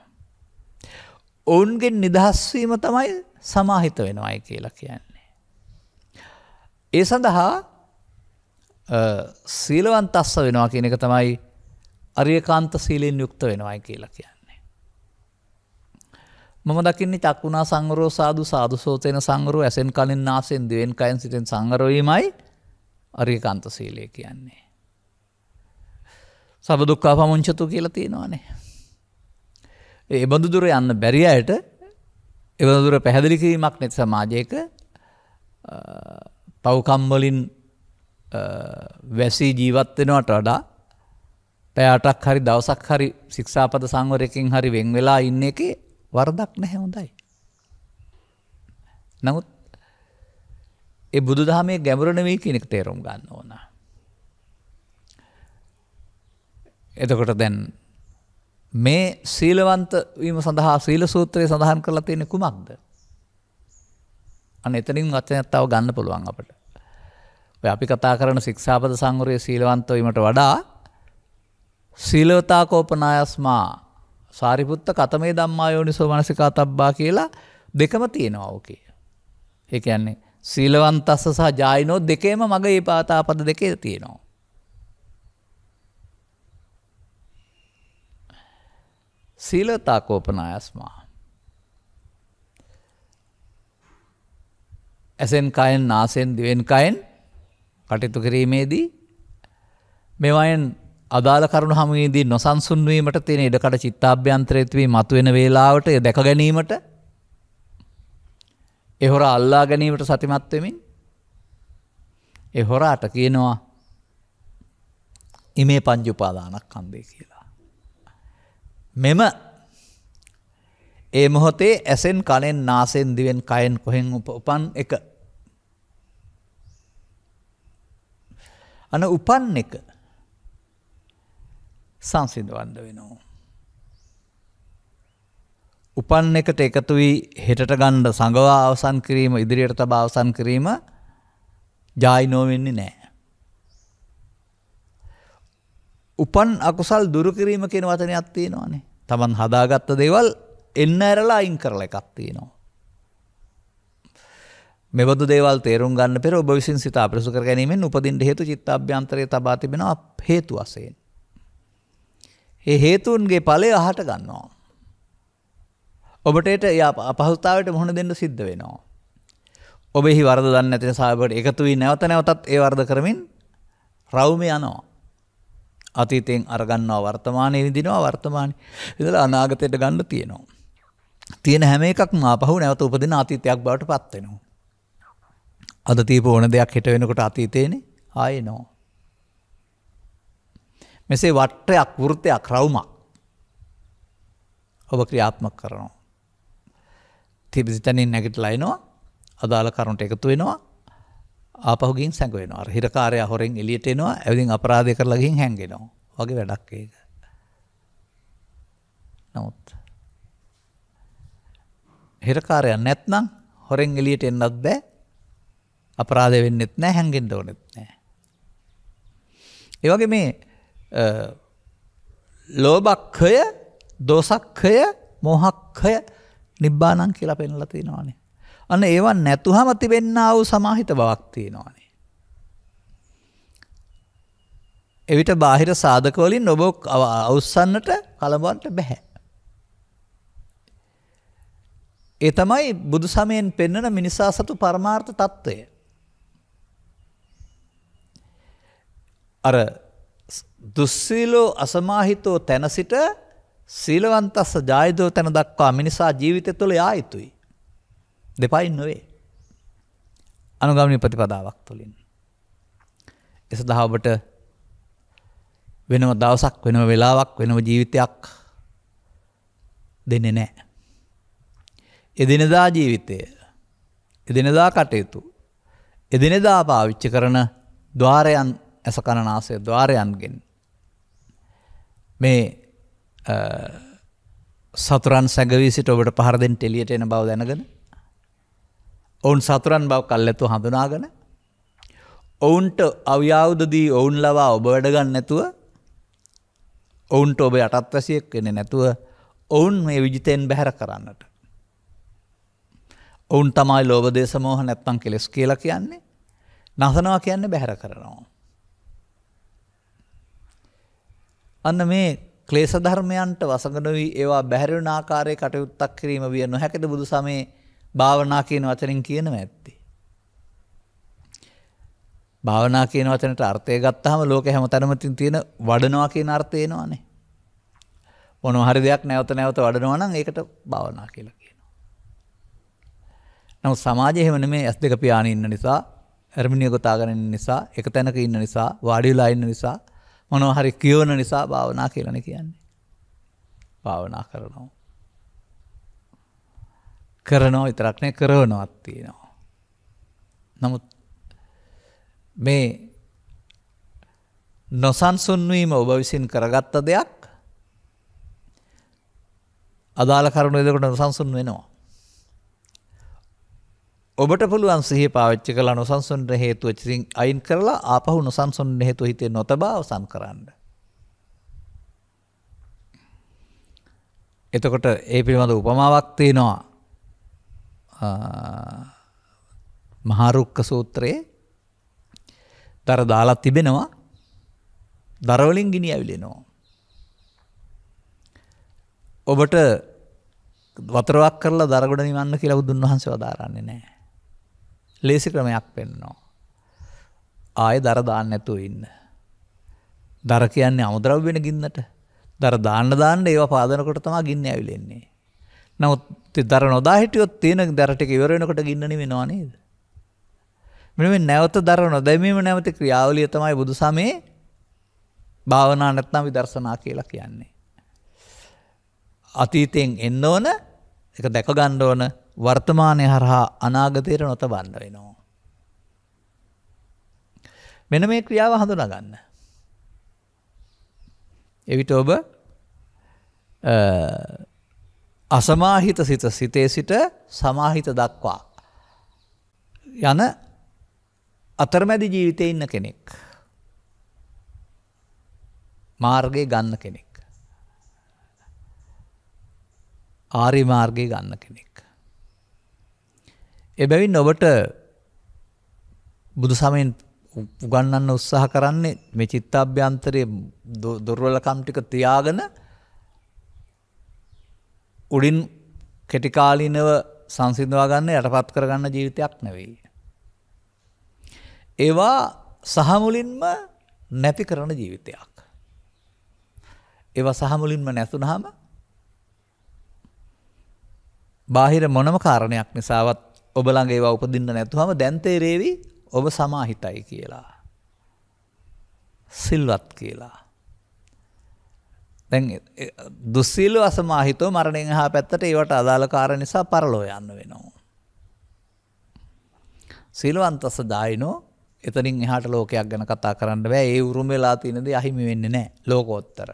ඔවුන්ගෙන් නිදහස් වීම තමයි සමාහිත වෙනවයි කියලා කියන්නේ. ඒ සඳහා සීලවන්තස්ස වෙනවා කියන එක තමයි අරියකාන්ත සීලෙන් යුක්ත වෙනවයි කියලා කියන්නේ. මම දකින්නේ චක්කුණා සංවරෝ සාදු සාදු සෝතේන සංවරෝ ඇසෙන් කනින් නාසයෙන් දිවෙන් කයෙන් සිතෙන් සංවර වීමයි අරියකාන්ත සීලය කියන්නේ. සබ දුක්ඛා පමුංචතු කියලා තියෙනවානේ. ඒ බඳු දුර යන්න බැරි අයට ඒ බඳු දුර පැහැදිලි කිරීමක් නැති සමාජයක පව්කම් වලින් වැසී ජීවත් වෙනවට වඩා පැය 8ක් හරි දවසක් හරි ශික්ෂාපද සංවරයෙන් හරි වෙන් වෙලා ඉන්න එකේ වරදක් නැහැ හොඳයි. නමුත් ඒ බුදුදහමේ ගැඹුර නෙවෙයි කියන එක තේරුම් ගන්න ඕන. එතකොට දැන් මේ සීලවන්ත වීම සඳහා සීල සූත්‍රයේ සඳහන් කරලා තියෙන කුමක්ද? අන්න එතනින් වචනයක් තව ගන්න පුළුවන් අපිට. ඔය අපි කතා කරන ශික්ෂාපද සංවරයේ සීලවන්ත වීමට වඩා සීලවතා කෝපනායස්මා සාරිපුත්ත කතමේ ධම්මා යෝනිසෝ මනසිකාතබ්බා කියලා දෙකම තියෙනවා ඕකේ. ඒ කියන්නේ සීලවන්තස්ස සහ ජායිනෝ දෙකේම මගේ පාතාපද දෙකේ තියෙනවා. සීලවතා කෝපනායස්මා ඇසෙන් කයෙන් නාසයෙන් දිවෙන් කයෙන් කටයුතු කිරීමේදී මේවායෙන් අදාළ කරුණු හමුවේදී නොසන්සුන් වීමට තියෙන ඉඩකඩ චිත්තාභ්‍යන්තරයේ තිබී මතුවෙන වේලාවට ඒ දැක ගැනීමට ඒ හොරා අල්ලා ගැනීමට සතිමත් වෙමින් ඒ හොරාට කියනවා ඉමේ පංච උපාදානස්කන්ධය කියලා. මෙම ඒ මොහොතේ ඇසෙන් කනෙන් නාසයෙන් දිවෙන් කයෙන් කොහෙන් උපන් එක අන උපන් එක සංසිඳවන්න වෙනවා. උපන් එකට එකතු වී හෙටට ගන්න සංගවා අවසන් කිරීම ඉදිරියට තබා අවසන් කිරීම ජායිනෝ වෙන්නේ නැහැ. උපන් අකුසල් දුරු කිරීම කියන වචනයක් තියෙනවානේ. Taman හදාගත්ත දේවල් එන්න ඇරලා අයින් කරලා එකක් තියෙනවා. මෙබඳු දේවල් තේරුම් ගන්න පෙර ඔබ විසින් සිත අපිරිසු කර ගැනීමෙන් උපදින්න හේතු චිත්තාභ්‍යන්තරයේ තබා තිබෙනවා හේතු වශයෙන්. ඒ හේතුන්ගේ ඵලය අහට ගන්නවා. ඔබට ඒ අපහසුතාවයට මුහුණ දෙන්න සිද්ධ වෙනවා. ඔබෙහි වරද දන්නේ නැති නිසා ඔබට එකතු වී නැවත නැවතත් ඒ වරද කරමින් රවුමේ යනවා. අතීතයෙන් අරගන්නවා වර්තමානයේ විඳිනවා වර්තමානයේ ඉඳලා අනාගතයට ගන්න තියෙනවා. තියෙන හැම එකක්ම ආපහු නැවත උපදින අතීතයක් බවට පත් වෙනවා. අද තීප ඕන දෙයක් හිට වෙනකොට අතීතේනේ ආයෙනවා. මෙසේ වටයක් වෘත්තයක් රවුමක් ඔබ ක්‍රියාත්මක කරනවා. තිබිසිතනින් නැගිටලා එනවා අදාළ කරුණට එකතු වෙනවා ආපහු ගිහින් සැඟ වෙනවා. අර හිරකාරයා හොරෙන් එළියට එනවා ඇවිදින් අපරාධය කරලා ගිහින් හැංගෙනවා. වගේ වැඩක් ඒක. නමුත් හිරකාරයා නැත්නම් හොරෙන් එළියට එන්නත් බෑ. අපරාධ වෙන්නෙත් නැහැ හැංගෙන්න ඕනෙත් නැහැ. ඒ වගේ මේ ලෝභක්ඛය, දෝසක්ඛය, මෝහක්ඛය නිබ්බානං කියලා පෙන්නලා තියෙනවානේ. අන්න ඒවා නැතුවම තිබෙන්නා වූ සමාහිත බවක් තියෙනවානේ. එවිට බාහිර සාධක වලින් ඔබ අවුස්සන්නට කලබවන්න බෑ. ඒ තමයි බුදු සමයෙන් පෙන්වන මිනිසා සතු පරමාර්ථ తত্ত্বය. අර දුස්සීලෝ අසමාහිතෝ තැන සිට සීලවන්තස්ස ජායදෝ තැන දක්වා මිනිසා ජීවිතය තුළ යා යුතුයි. දෙපයින් නොවේ. අනුගමනීය ප්‍රතිපදාවක් තුළින්. ඒ සඳහා ඔබට වෙනම දවසක් වෙනම වෙලාවක් වෙනම ජීවිතයක් දෙන්නේ නැහැ. එදිනෙදා ජීවිතය, එදිනෙදා කටයුතු, එදිනෙදා පාවිච්චි කරන ద్వාරයන් අසකරනාසය ద్వාරයන්ගෙන් මේ සතුරන් සැඟවී සිට ඔබට පහර දෙන්න එළියට එන බව දැනගෙන ඔවුන් සතුරන් බව කල්ැතු හඳුනාගෙන ඔවුන්ට අව්‍යාවුද දී ඔවුන් ලවා ඔබ වැඩ ගන්න නැතුව ඔවුන්ට ඔබ යටත් වැසියෙක් වෙන්නේ නැතුව ඔවුන් මේ විජිතෙන් බැහැර කරන්නට. ඔවුන් තමයි ලෝභ දේශ මොහ නැත්තම් කෙලස් කියලා කියන්නේ. නසනවා කියන්නේ බැහැර කරනවා. අන්න මේ ක්ලේශ ධර්මයන්ට වසඟ නොවි ඒවා බැහැර වෙන ආකාරයේ කටයුත්තක් කිරීම විය නොහැකිද බුදු සමයේ භාවනා කියන වචනෙන් කියනවා ඇත්තේ. භාවනා කියන වචනට අර්ථය ගත්තාම ලෝකේ හැමතැනම තියෙන වඩනවා කියන අර්ථය එනවානේ. මොනවා හරි දෙයක් නැවත නැවත වඩනවා නම් ඒකට භාවනා කියලා කියනවා. නමුත් සමාජයේ එහෙම නෙමෙයි ඇස් දෙක පියාගෙන ඉන්න නිසා, එර්මිනිය ගොතාගෙන ඉන්න නිසා, එක තැනක ඉන්න නිසා, වාඩි වෙලා ඉන්න නිසා, මොනවා හරි කියවන නිසා භාවනා කියලානේ කියන්නේ. භාවනා කරනවා. කරනවා විතරක් නෙවෙයි කරනවත් තියෙනවා. නමුත් මේ නොසන්සුන් වීම ඔබ විසින් කරගත්ත දෙයක් අදාළ කරුණු එදකොට නොසන්සුන් වෙනවා. ඔබට පුළුවන් සිහිය පාවිච්චි කරලා නොසන්සුන් හේතුව අයින් කරලා ආපහු නොසන්සුන් හේතුව හිතේ නොතබා අවසන් කරන්න. එතකොට ඒ පිළිබඳ උපමාවක් තියෙනවා. මහාරුක්ක සූත්‍රයේ දර දාලා තිබෙනවා. දර වලින් ගිනි ඇවිලෙනවා. ඔබට වතුරක් කරලා දර ගොඩ නිවන්න කියලා බුදුන් වහන්සේ වදාරන්නේ නැහැ. ලේසි ක්‍රමයක් පෙන්නනවා. ආයෙ දර දාන්න නැතුව ඉන්න. දර කියන්නේ අමුද්‍රව්‍ය වෙන ගින්නට. දර දාන්න ඒවා පාදනකොට තමයි ගින්න ඇවිලෙන්නේ. නමුත් දර නොදා හිටියොත් තියෙන දර ටික ඉවර වෙනකොට ගින්න නිවෙනවා නේද? මෙන්න මේ නැවත දර නොදැමීම නැවත ක්‍රියාවලිය තමයි බුදු සමයේ භාවනා නැත්නම් විදර්ශනා කියලා කියන්නේ. අතීතයෙන් එන්න ඕන, ඒක දැක ගන්න ඕන, වර්තමානයේ හරහා අනාගතයට නොතබන්න වෙනවා. මෙන්න මේ ක්‍රියාව හඳුනා ගන්න. එවිට ඔබ අසමාහිත සිතේ සිට සමාහිත දක්වා යන අතරමැදි ජීවිතේ ඉන්න කෙනෙක්. මාර්ගය ගන්න කෙනෙක්. ආර්ය මාර්ගය ගන්න කෙනෙක්. එබැවින් ඔබට බුදු සමයෙන් උගන්වන්න උත්සාහ කරන්නේ මේ චිත්තාභ්‍යන්තරයේ දුර්වලකම් ටික තියාගෙන උඩින් කෙටි කාලීනව සංසිඳවා ගන්න යටපත් කරගන්න ජීවිතයක් නෙවෙයි. ඒවා සහ මුලින්ම නැති කරන ජීවිතයක්. ඒවා සහ මුලින්ම නැතුනහම බාහිර මොනම කාරණයක් නිසාවත් ඔබ ළඟ ඒවා උපදින්න නැතුවම දැන් තේරෙවි ඔබ සමාහිතයි කියලා. සිල්වත් කියලා. දැන් දුස්සීල අසමාහිතව මරණයෙන් එහා පැත්තට ඒවට අදාළ කාරණ නිසා පරලෝ යන්න වෙනවා. සීලවන්තස දායිනෝ එතනින් එහාට ලෝකයක් ගැන කතා කරන්න බෑ. ඒ උරුම වෙලා තියෙන දේ අහිමි වෙන්නේ නැහැ. ලෝකෝත්තර.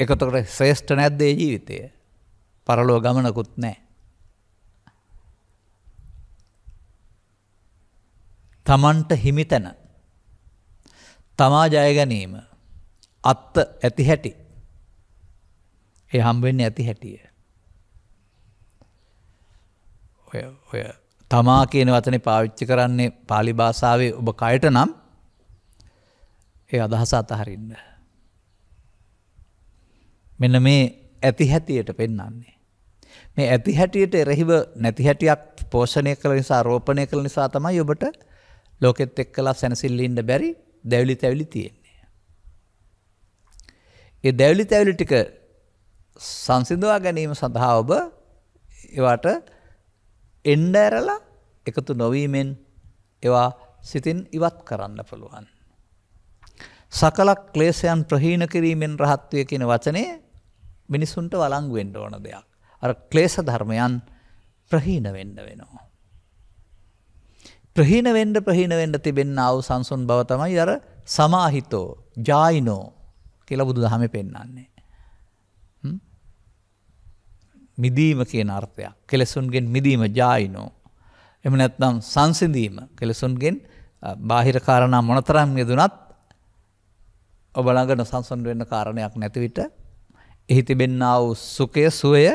ඒකට ශ්‍රේෂ්ඨ නැද්ද ඒ ජීවිතය? පරලෝ ගමනකුත් නැහැ. තමන්ට හිමිතන තමා ජය ගැනීම අත්ත ඇති හැටි. ඒ හම්බ වෙන්නේ ඇති හැටිය. ඔය තමා කියන වචනේ පාවිච්චි කරන්නේ පාලි භාෂාවේ ඔබ කයට නම් ඒ අදහස අතහරින්න. මෙන්න මේ ඇති හැටියට පෙන්වන්නේ. මේ ඇති හැටියට එරෙහිව නැති හැටියක් පෝෂණය කළ නිසා රෝපණය කළ නිසා තමයි ඔබට ලෝකෙත් එක්කලා සැනසෙල්ල ඉන්න බැරි දැවිලි තැවිලි තියෙන්නේ. ඒ දැවිලි තැවිලි ටික සංසිඳවා ගැනීම සඳහා ඔබ ඒවට එන්න ඇරලා එකතු නොවීමෙන් ඒවා සිතින් ඉවත් කරන්න පුළුවන්. සකල ක්ලේශයන් ප්‍රහීන කිරීමෙන් රහත් වේ කියන වචනේ මිනිසුන්ට වළංගු වෙන්න ඕන දෙයක්. අර ක්ලේශ ධර්මයන් ප්‍රහීන වෙන්න වෙනවා. ප්‍රහීන වෙන්න තිබෙනා වූ සංසුන් බව තමයි අර සමාහිතෝ ජායිනෝ කියලා බුදුදහමේ පෙන්නන්නේ. මිදීම කියන අර්ථයක්. කෙලෙසුන්ගෙන් මිදීම ජායිනෝ. එහෙම නැත්නම් සංසිඳීම. කෙලෙසුන්ගෙන් බාහිර කාරණා මොනතරම් යෙදුනත් ඔබ ළඟ නොසන්සුන් වෙන්න කාරණයක් නැති විට එහි තිබෙනා වූ සුඛය සුවය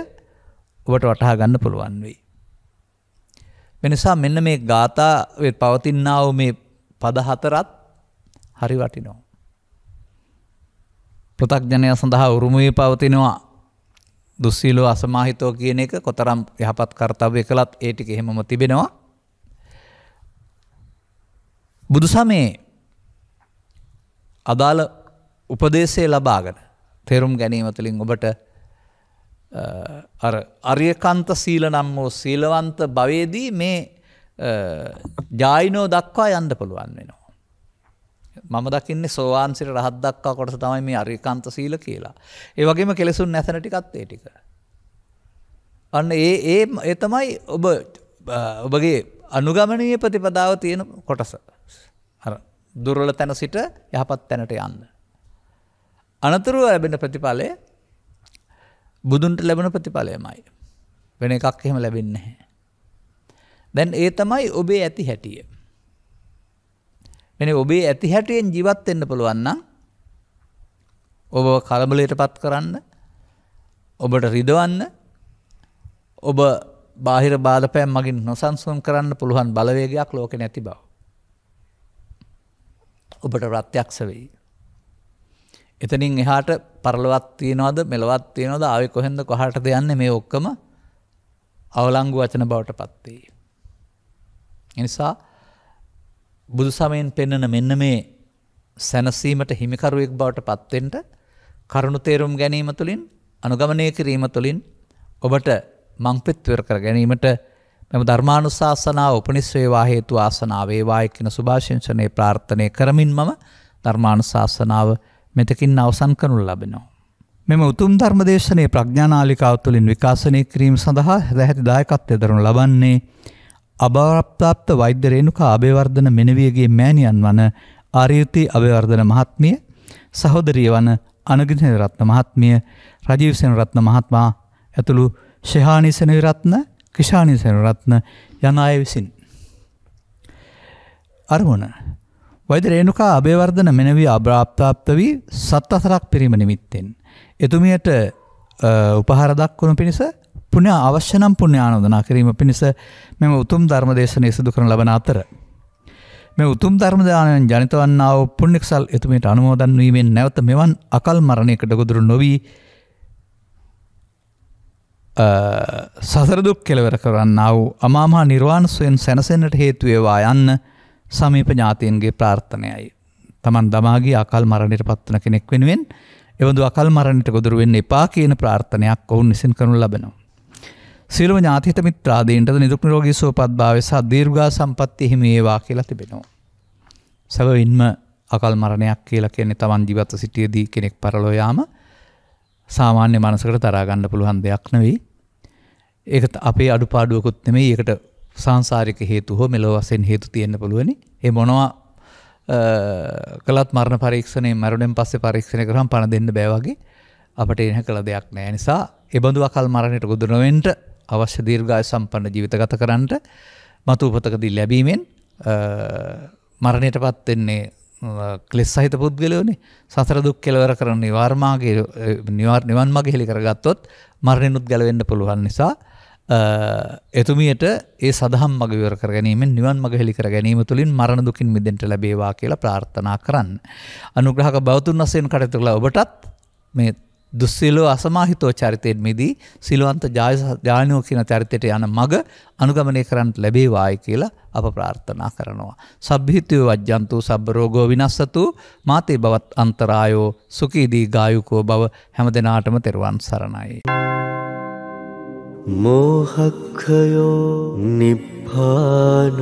ඔබට වටහා ගන්න පුළුවන් වෙයි. වෙනසා මෙන්න මේ ගාථාවේ පවතිනා වූ මේ පද හතරත් හරි වටිනවා. පෘථග්ජනයා සඳහා උරුම වී පවතිනවා දුස්සීලෝ අසමාහිතෝ කියන එක කොතරම් යහපත් කර්තව්‍ය කළත් ඒ ටික එහෙමම තිබෙනවා. බුදුසමයේ අදාළ උපදේශය ලබාගෙන තේරුම් ගැනීම තුළින් ඔබට අර අරියකාන්ත සීල නම් වූ සීලවන්ත භවයේදී මේ ජායිනෝ දක්වා යන්න පුළුවන් වෙනවා. මම දකින්නේ සෝවාන් සිට රහත් දක්වා කොටස තමයි මේ අරියකාන්ත සීල කියලා. ඒ වගේම කෙලෙසුන් නැසන ටිකත් ඒ ටික. අන්න ඒ තමයි ඔබගේ අනුගමනීය ප්‍රතිපදාව තියෙන කොටස. අර දුර්වල තැන සිට යහපත් තැනට යන්න. අනතුරුව ලැබෙන ප්‍රතිඵලය බුදුන්ට ලැබෙන ප්‍රතිඵලයමයි. වෙන එකක් එහෙම ලැබෙන්නේ නැහැ. දැන් ඒ තමයි ඔබේ ඇති හැටිය. මෙන්න ඔබේ ඇති හැටියෙන් ජීවත් වෙන්න පුළුවන් නම් ඔබ කලබලයටපත් කරන්න, ඔබට රිදවන්න, ඔබ බාහිර බාධපයන් මගින් නොසන්සුන් කරන්න පුළුවන් බලවේගයක් ලෝකේ නැති බව ඔබට ප්‍රත්‍යක්ෂ වෙයි. එතනින් එහාට පරලොවක් තියනවද මෙලොවක් තියනවද ආවේ කොහෙන්ද කොහාටද යන්නේ මේ ඔක්කොම අවලංගු වචන බවට පත් වෙයි. ඒ නිසා බුදු සමයෙන් පෙන්වන මෙන්න මේ සැනසීමට හිමිකරුවෙක් බවට පත් වෙන්න කරුණු තේරුම් ගැනීම තුළින් අනුගමනය කිරීම තුළින් ඔබට මංපෙත්වර කර ගැනීමට මෙම ධර්මානුශාසනාව උපනිස් වේවා හේතු ආසනාව වේවායි කියන සුභාශිංසනයේ ප්‍රාර්ථනා කරමින් මම ධර්මානුශාසනාව මෙතකින් අවසන් කරනු ලබනවා. මෙම උතුම් ධර්මදේශනයේ ප්‍රඥානාලිකාව තුළින් විකාශනය කිරීම සඳහා හැදැහැති දායකත්වය දරනු ලබන්නේ අභාවප්‍රාප්ත වෛද්‍ය රේණුකා අබේවර්ධන මෙනවියගේ මෑණියන් වන ආර්යුති අබේවර්ධන මහත්මිය, සහෝදරිය වන අනුගින රත්න මහත්මිය, රජීව් සෙනරත්න මහත්මයා ඇතුළු ශෙහානි සෙනවිරත්න, කිෂානි සෙනවිරත්න යන අය විසින් අරමුණ වෛද්‍ය රේණුකා අබේවර්ධන මෙනවිය අභාවප්‍රාප්ත වී සත් 4ක් පිරීම නිමිත්තෙන් එතුමියට උපහාර දක්වනු පිණිස පුණ්‍ය අවශ්‍ය නම් පුණ්‍ය ආනෝදනා කිරීම පිණිස මෙම උතුම් ධර්ම දේශනාව සිදු කරන ලබන අතර මේ උතුම් ධර්ම දානයෙන් ජනිත වන්නා වූ පුණ්‍ය කුසල් එතුමියට අනුමෝදන් වීමෙන් නැවත මෙවන් අකල් මරණයකට ගොදුරු නොවි සසර දුක් කෙලවර කරන්නා වූ අමා මහ නිර්වාණ සුවයෙන් සැනසෙන්නට හේතු වේවා යන්න සමීප ඥාතීන්ගේ ප්‍රාර්ථනයයි. Taman දමාගේ අකල් මරණයට පත්වන කෙනෙක් වෙනුවෙන් එවඳු අකල් මරණයට ගොදුරු වෙන්න එපා කියන ප්‍රාර්ථනයක් ඔවුන් විසින් කරනු ලබනවා. සියලුම ඥාතිහිත මිත්‍රාදීන්ටද නිදුක් නිරෝගී සුවපත් භාවය සහ දීර්ඝා සම්පන්නිය හිමි වේවා කියලා තිබෙනවා. සැබවින්ම අකල් මරණයක් කියලා කියන්නේ Taman ජීවත් සිටියේදී කෙනෙක් පරලෝ යාම සාමාන්‍ය මනසකට තරහා ගන්න පුළුවන් දෙයක් නෙවෙයි. ඒක අපේ අඩුපාඩුවකුත් නෙමෙයි. ඒකට සංසාරික හේතු හෝ මෙලොව වශයෙන් හේතු තියෙන්න පුළුවනි. ඒ මොනවා කළත් මරණ පරීක්ෂණේ මරුණෙන් පස්සේ පරීක්ෂණය කරාම පණ දෙන්න බෑ වගේ අපට එන කළ දෙයක් නෑ. නිසා ඒ බඳු අකල් මරණයට ගොදුරු නොවෙන්න අවශ්‍ය දීර්ඝායු සම්පන්න ජීවිත ගත කරන්නට මතු උපතකදී ලැබීමෙන් මරණයටපත් වෙන්නේ ක්ලේශ සහිත පුද්ගලයෝනේ. සසර දුක් කෙලවර කරන නිවන් මාර්ගය හෙලි කරගත්තොත් මරණයනුත් ගැලවෙන්න පුළුවන් නිසා එතුමියට ඒ සදහම් මඟ විවර කර ගැනීමෙන් නිවන් මඟ හෙලි කර ගැනීම තුළින් මරණ දුකින් මිදෙන්න ලැබේවා කියලා ප්‍රාර්ථනා කරන්න. අනුග්‍රහක බවතුන් වශයෙන් කටයුතු කළ ඔබටත් මේ දුස්සීලෝ අසමාහිතෝ චරිතයෙන් මිදී සිලවන්ත ජායනෝ කියන චරිතයට යන මඟ අනුගමනය කරන්න ලැබේවායි කියලා අප ප්‍රාර්ථනා කරනවා. සබ්බීතියෝ වජ්ජන්තු සබ්බ රෝගෝ විනස්සතු මාතේ බවත් අන්තරායෝ සුඛී දීඝායුකෝ බව හැමදෙනාටම තෙරුවන් සරණයි. මෝහක්ඛයෝ නිබ්බානං